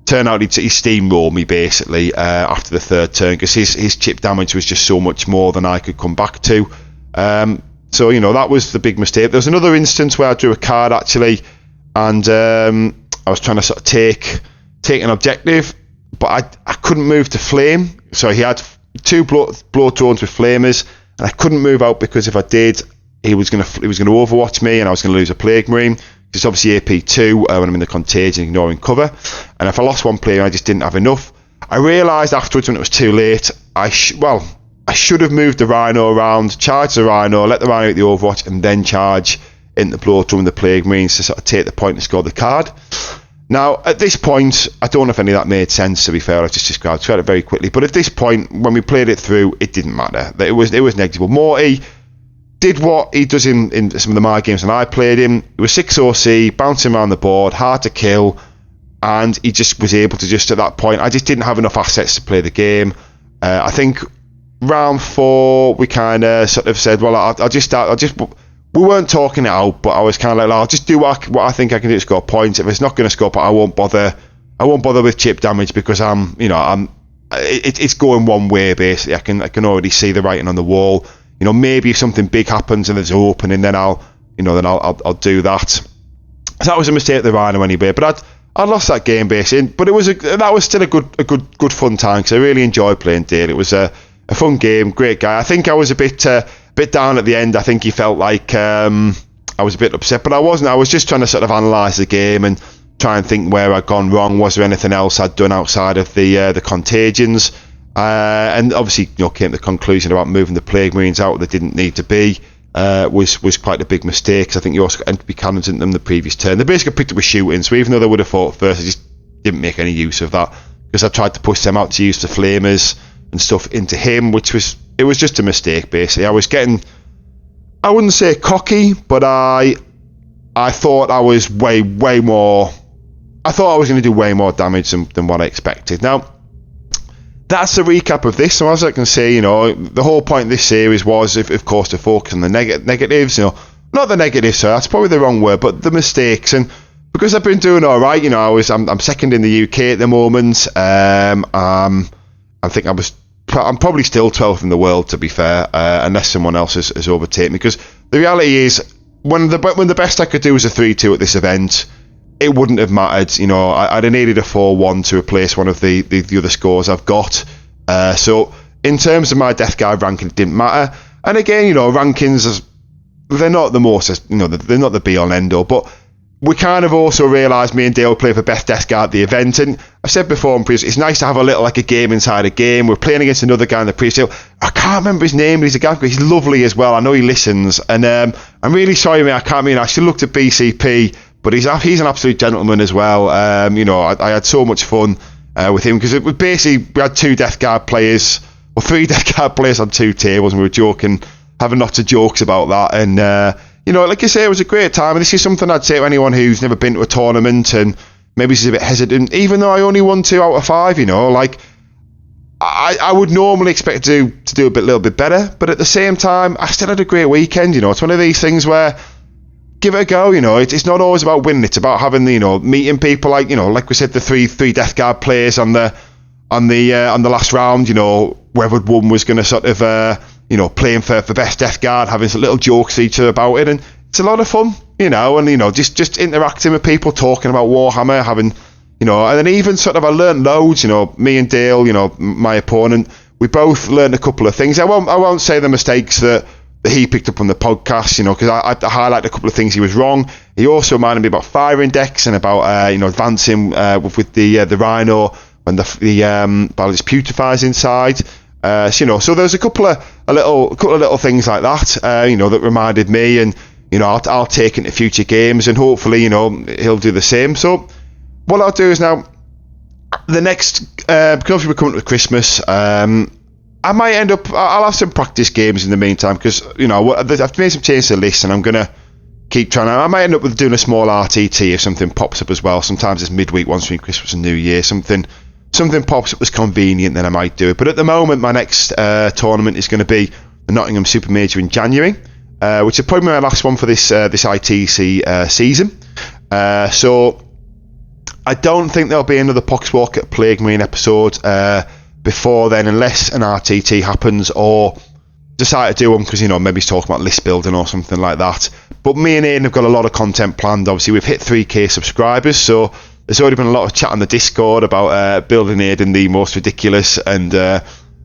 turned out he steamrolled me basically after the 3rd turn, because his chip damage was just so much more than I could come back to. So that was the big mistake. There was another instance where I drew a card actually, and I was trying to sort of take an objective, but I couldn't move to flame. So he had 2 blow drones with flamers, and I couldn't move out, because if I did, he was going to overwatch me, and I was going to lose a Plague Marine. It's obviously AP2 when I'm in the contagion, ignoring cover. And if I lost one player, I just didn't have enough. I realised afterwards, when it was too late, I should have moved the Rhino around, charged the Rhino, let the Rhino get the overwatch, and then charge into the blow drum with the Plague Marines to sort of take the point and score the card. Now, at this point, I don't know if any of that made sense, to be fair. I just described it very quickly. But at this point, when we played it through, it didn't matter. It was negligible. Morty did what he does in some of the my games when I played him. It was 6 OC, bouncing around the board, hard to kill, and he just was able to at that point, I just didn't have enough assets to play the game. I think round 4, we kind of sort of said, well, we weren't talking it out, but I was kind of like, I'll just do what I think I can do to score points. If it's not going to score, I won't bother with chip damage, because it's going one way basically. I can already see the writing on the wall. Maybe if something big happens and there's an opening, then I'll do that. So that was a mistake at the Rhino anyway. But I lost that game basically. But that was still a good fun time, because I really enjoyed playing Dale. It was a fun game, great guy. I think I was a bit down at the end. I think he felt like I was a bit upset, but I wasn't. I was just trying to sort of analyse the game and try and think where I'd gone wrong. Was there anything else I'd done outside of the contagions? And obviously, came to the conclusion about moving the Plague Marines out that didn't need to be was quite a big mistake, because I think you also got entropy cannons in them the previous turn. They basically picked up with shooting, so even though they would have fought first, I just didn't make any use of that, because I tried to push them out to use the flamers and stuff into him, which was just a mistake basically. I was getting, I wouldn't say cocky, but I thought I was way more I thought I was going to do way more damage than what I expected. Now, that's the recap of this. So as I can say, the whole point of this series was, of course, to focus on the negatives. Not the negatives, sir. That's probably the wrong word, but the mistakes. And because I've been doing all right, I'm second in the UK at the moment. I think I'm probably still 12th in the world, to be fair, unless someone else has overtaken me. Because the reality is, when the best I could do was a 3-2 at this event, it wouldn't have mattered. I'd have needed a 4-1 to replace one of the other scores I've got. So in terms of my Death Guard ranking, it didn't matter. And again, rankings, they're not the most, they're not the be-all and end-all. But we kind of also realised me and Dale play for best Death Guard at the event. And I've said before in previous, it's nice to have a little, like a game inside a game. We're playing against another guy in the previous deal. I can't remember his name, but he's a guy, he's lovely as well. I know he listens. And I'm really sorry, mate, I should have looked at BCP. But he's an absolute gentleman as well. I had so much fun with him because it was basically, we had 3 Death Guard players on 2 tables, and we were joking, having lots of jokes about that. And like I say, it was a great time. And this is something I'd say to anyone who's never been to a tournament and maybe is a bit hesitant. Even though I only won 2 out of 5, I would normally expect to do a little bit better. But at the same time, I still had a great weekend. It's one of these things where, give it a go, it's not always about winning. It's about having meeting people like we said, the three Death Guard players on the last round. Whoever one was going to sort of playing for best Death Guard, having some little jokes to each other about it, and it's a lot of fun. And just interacting with people, talking about Warhammer, having and then even sort of I learned loads. Me and Dale, my opponent, we both learned a couple of things. I won't say the mistakes that he picked up on the podcast, because I highlighted a couple of things he was wrong. He also reminded me about fire index and about advancing with the Rhino when the battle just putrefies inside. So there's a couple of little things like that, that reminded me, and I'll take into future games, and hopefully he'll do the same. So what I'll do is now the next because we're coming to Christmas. I might end up, I'll have some practice games in the meantime, because, I've made some changes to the list, and I'm going to keep trying. I might end up with doing a small RTT if something pops up as well. Sometimes it's midweek once between Christmas and New Year. Something pops up that's convenient, then I might do it. But at the moment, my next tournament is going to be the Nottingham Super Major in January, which is probably my last one for this ITC season. So I don't think there'll be another Poxwalker Plague Marine episode before then, unless an RTT happens or decide to do them because maybe he's talking about list building or something like that. But me and Aidan have got a lot of content planned. Obviously, we've hit 3k subscribers, so there's already been a lot of chat on the Discord about building Aidan the most ridiculous and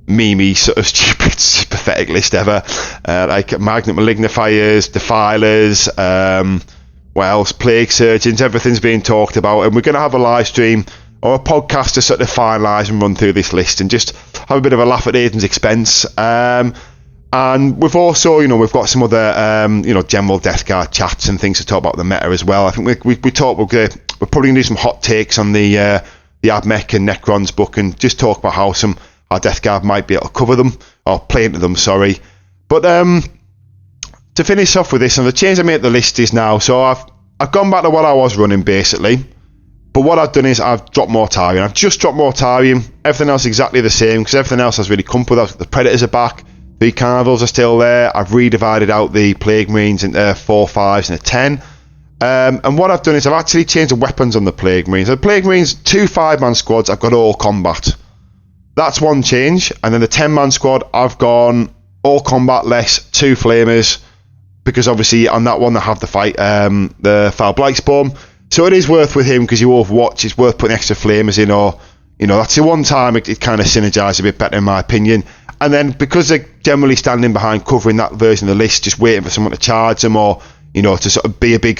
memey sort of stupid, pathetic list ever, like magnet malignifiers, defilers, what else, plague surgeons. Everything's being talked about, and we're going to have a live stream or a podcast to sort of finalise and run through this list and just have a bit of a laugh at Aidan's expense. And we've also, we've got some other, general Death Guard chats and things to talk about the meta as well. I think we talked, we're probably going to do some hot takes on the Admech and Necron's book, and just talk about how our Death Guard might be able to cover them, or play into them, sorry. But to finish off with this, and the change I made to the list is now, so I've gone back to what I was running basically. But what I've done is I've dropped Mortarion. I've just dropped Mortarion. Everything else is exactly the same, because everything else has really come with. The Predators are back. The Carnivals are still there. I've redivided out the Plague Marines into 4 5s and a 10. And what I've done is I've actually changed the weapons on the Plague Marines. The Plague Marines, 2 5-man squads, I've got all combat. That's one change. And then the 10-man squad, I've gone all combat less 2 flamers, because obviously on that one I have the fight, the Foul Blightspawn. So it is worth with him, because you Overwatch, it's worth putting extra flamers in, or that's the one time it kind of synergised a bit better in my opinion. And then because they're generally standing behind covering that version of the list, just waiting for someone to charge them, or to sort of be a big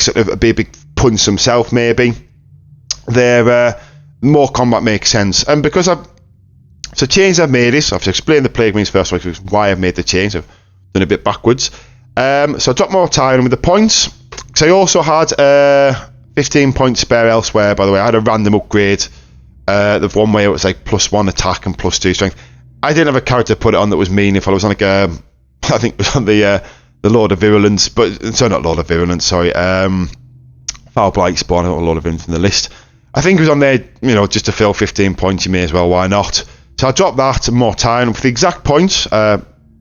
punch themselves, maybe they're more combat makes sense. And because the change I've made is, I've explained the Plague Marines first, why I've made the change. I've done a bit backwards. So I dropped more time with the points, because I also had 15 points spare elsewhere. By the way, I had a random upgrade. The one way it was like +1 attack and +2 strength. I didn't have a character to put it on that was meaningful. I was on like I think it was on the Lord of Virulence, but sorry, not Lord of Virulence, sorry, Foul Blightspawn, not a Lord of Virulence in the list. I think it was on there, just to fill 15 points, you may as well, why not? So I dropped that and more time for the exact points.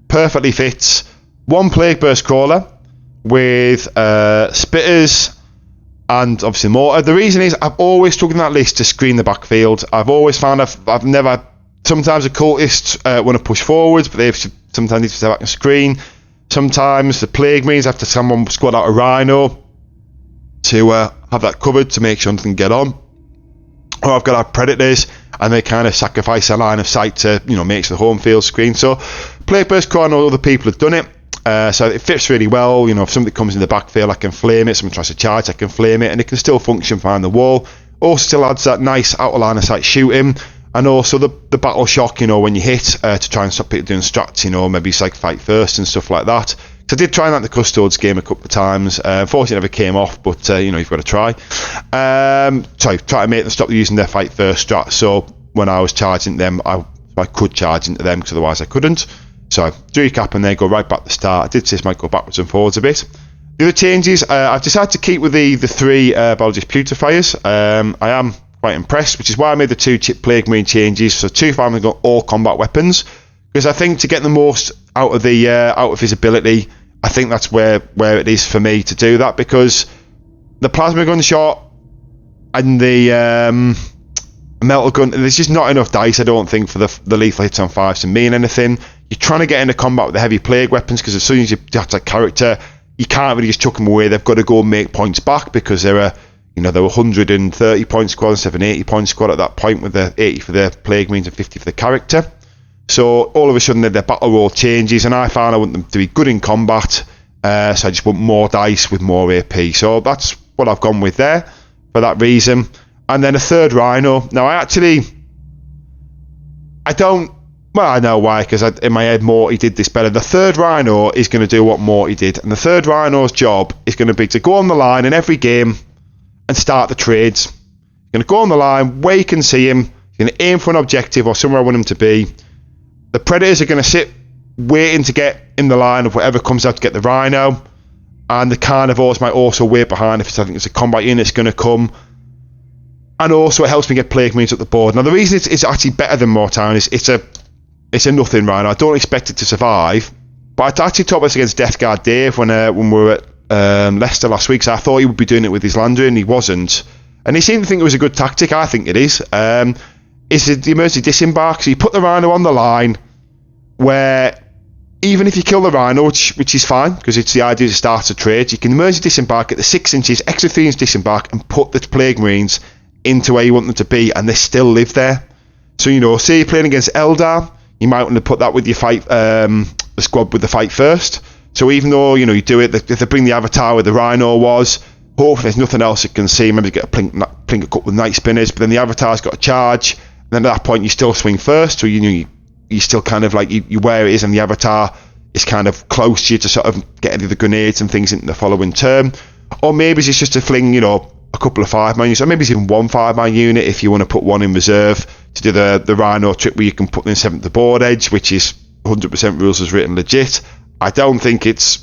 Perfectly fits 1 Plague Burst Crawler with Spitters and obviously Mortar. The reason is I've always struggled in that list to screen the backfield. I've always found I've never... Sometimes the cultists want to push forwards, but they sometimes need to stay back and screen. Sometimes the Plague Marines have to someone squad out a Rhino to have that covered to make sure nothing can get on. Or I've got our Predators and they kind of sacrifice a line of sight to make sure the home field screen. So Plague Burst Core, I know other people have done it. So it fits really well. If somebody comes in the backfield, I can flame it. Someone tries to charge, I can flame it, and it can still function behind the wall. Also still adds that nice outer line of sight shooting, and also the battle shock, when you hit to try and stop people doing strats, maybe it's like fight first and stuff like that. So I did try that in the Custodes game a couple of times. Unfortunately, it never came off, but you've got to try. Try to make them stop using their fight first strat. So when I was charging them, I could charge into them because otherwise I couldn't. So to recap, and then go right back to the start. I did say this might go backwards and forwards a bit. The other changes, I've decided to keep with the 3 biologist putrefiers. I am quite impressed, which is why I made the 2 chip Plague Marine changes. So 2 farmers got all combat weapons, because I think to get the most out of his ability, I think that's where it is for me to do that, because the plasma gunshot and the metal gun, there's just not enough dice, I don't think, for the lethal hits on 5s to mean anything. You're trying to get into combat with the heavy plague weapons, because as soon as you have that character, you can't really just chuck them away. They've got to go and make points back, because they're a 130 point squad instead of an 80 point squad at that point, with the 80 for the plague means and 50 for the character. So all of a sudden their battle roll changes, and I found I want them to be good in combat, so I just want more dice with more AP. So that's what I've gone with there for that reason. And then a 3rd Rhino. Now I know why, because in my head Morty did this better. The 3rd Rhino is going to do what Morty did, and the 3rd Rhino's job is going to be to go on the line in every game and start the trades. He's going to go on the line where you can see him. He's going to aim for an objective or somewhere I want him to be. The Predators are going to sit waiting to get in the line of whatever comes out to get the Rhino, and the Carnivores might also wait behind if I think it's a combat unit that's going to come. And also it helps me get Plague Marines up the board. Now the reason it's actually better than Mortown is it's a nothing Rhino. I don't expect it to survive, but I actually talked about this against Death Guard Dave when we were at Leicester last week, so I thought he would be doing it with his Landry, and he wasn't. And he seemed to think it was a good tactic. I think it is. It's the emergency disembark. So you put the Rhino on the line, where even if you kill the Rhino, which is fine, because it's the idea to start a trade, you can emergency disembark at the 6 inches, extra 3 inch disembark, and put the Plague Marines into where you want them to be, and they still live there. So say you're playing against Eldar, you might want to put that with your fight, the squad with the fight first. So even though you do it, if they bring the avatar where the Rhino was, hopefully there's nothing else it can see. Maybe get a plink a couple with night spinners, but then the avatar's got a charge, and then at that point you still swing first. So you still kind of like you where it is, and the avatar is kind of close to you to sort of get the grenades and things into the following turn. Or maybe it's just to fling a couple of 5-man units, or maybe it's even 1 5-man unit if you want to put one in reserve to do the Rhino trick where you can put them in 7th to board edge, which is 100% rules as written legit. I don't think it's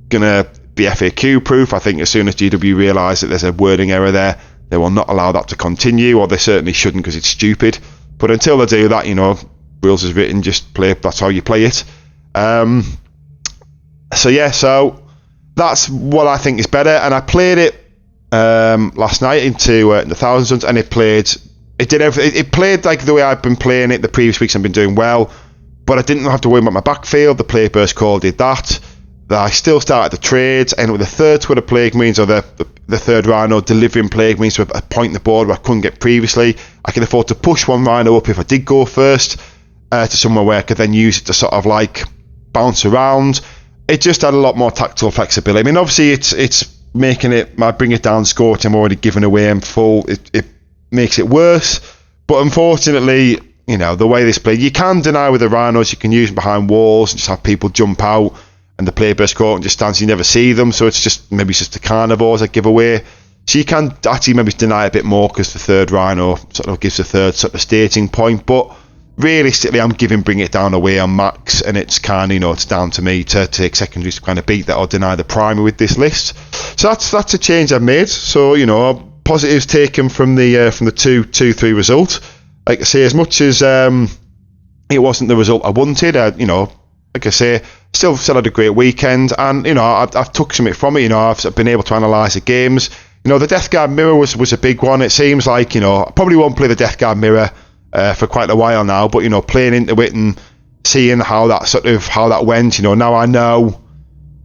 going to be FAQ proof. I think as soon as GW realise that there's a wording error there, they will not allow that to continue, or they certainly shouldn't, because it's stupid. But until they do that, rules as written, just play, that's how you play it. So that's what I think is better, and I played it last night into the thousands, and it did everything. It played like the way I've been playing it the previous weeks. I've been doing well, but I didn't have to worry about my backfield. The Plague Burst Call did that. I still started the trades, and with the 3rd squad of Plague Marines, or the 3rd Rhino delivering Plague Marines to a point in the board where I couldn't get previously, I can afford to push 1 Rhino up if I did go first to somewhere where I could then use it to sort of like bounce around. It just had a lot more tactical flexibility. I mean, obviously it's making it, might bring it down scorch. I'm already giving away in full. It makes it worse, but unfortunately, the way this played, you can deny with the Rhinos. You can use them behind walls and just have people jump out, and the Plague Burst Court and just stands, you never see them. So it's just the Carnivores I give away. So you can actually maybe deny a bit more, because the 3rd Rhino sort of gives the 3rd sort of staging point. But realistically, I'm bring it down away on max, and it's kind of it's down to me to take secondaries to kind of beat that or deny the primary with this list. So that's a change I've made. So positives taken from the 2-3 result. Like I say, as much as it wasn't the result I wanted, like I say, still had a great weekend, and I've took something from it. I've been able to analyse the games. The Death Guard mirror was a big one. It seems like I probably won't play the Death Guard mirror for quite a while now, but playing into it and seeing how that went. Now I know.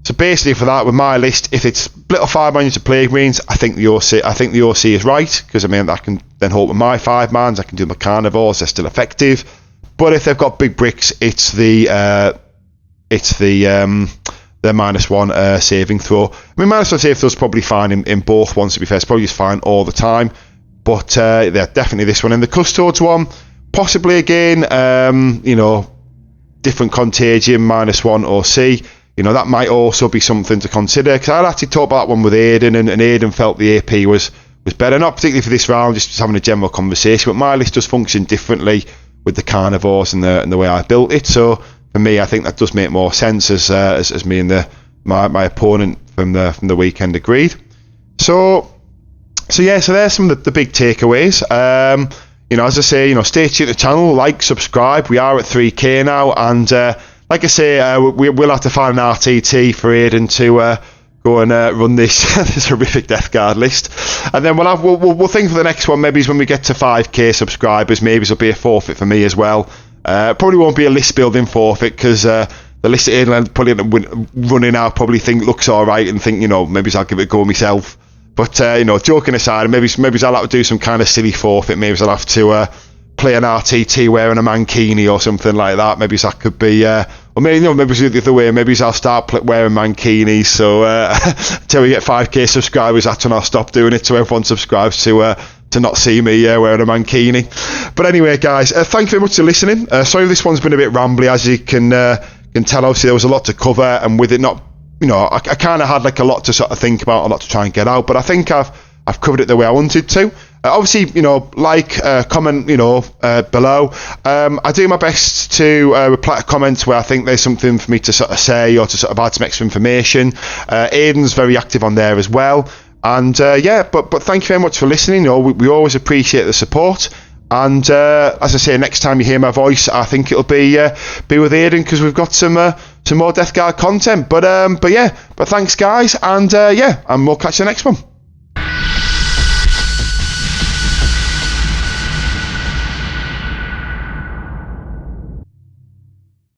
So basically, for that, with my list, if it's little 5-man units of Plague Marines, I think the OC is right, because I can then hold with my 5-mans. I can do my Carnivores; they're still effective. But if they've got big bricks, it's the -1 saving throw. -1 saving throw is probably fine in both ones, to be fair. It's probably just fine all the time. But definitely this one. And the Custodes one, possibly again, different Contagion, -1 OC. That might also be something to consider, because I'd actually talked about that one with Aidan, and Aidan felt the AP was better, not particularly for this round, just having a general conversation, but my list does function differently with the Carnivores and the way I built it. So for me, I think that does make more sense, as me and my opponent from the weekend agreed. So there's some of the big takeaways. As I say, stay tuned to the channel, like, subscribe. We are at 3k now, and like I say, we'll have to find an RTT for Aidan to go and run this horrific Death Guard list, and then we'll think for the next one. Maybe when we get to 5k subscribers, maybe it'll be a forfeit for me as well. Probably won't be a list building forfeit, because the list that Aidan probably running out probably think looks all right, and think maybe I'll give it a go myself. But joking aside, maybe I'll have to do some kind of silly forfeit. Maybe I'll have to play an RTT wearing a mankini or something like that. Maybe that could be, or maybe maybe the other way. Maybe I'll start wearing mankinis. So until we get 5k subscribers, that's when I'll stop doing it, so everyone subscribes to not see me wearing a mankini. But anyway, guys, thank you very much for listening. Sorry this one's been a bit rambly, as you can tell. Obviously there was a lot to cover, and with it not, I kind of had like a lot to sort of think about, a lot to try and get out, but I think I've covered it the way I wanted to. Obviously, like, comment, below. I do my best to reply to comments where I think there's something for me to sort of say, or to sort of add some extra information. Aidan's very active on there as well. And but thank you very much for listening. We always appreciate the support. And as I say, next time you hear my voice, I think it'll be with Aidan, because we've got some more Death Guard content. But thanks, guys, and we'll catch you the next one.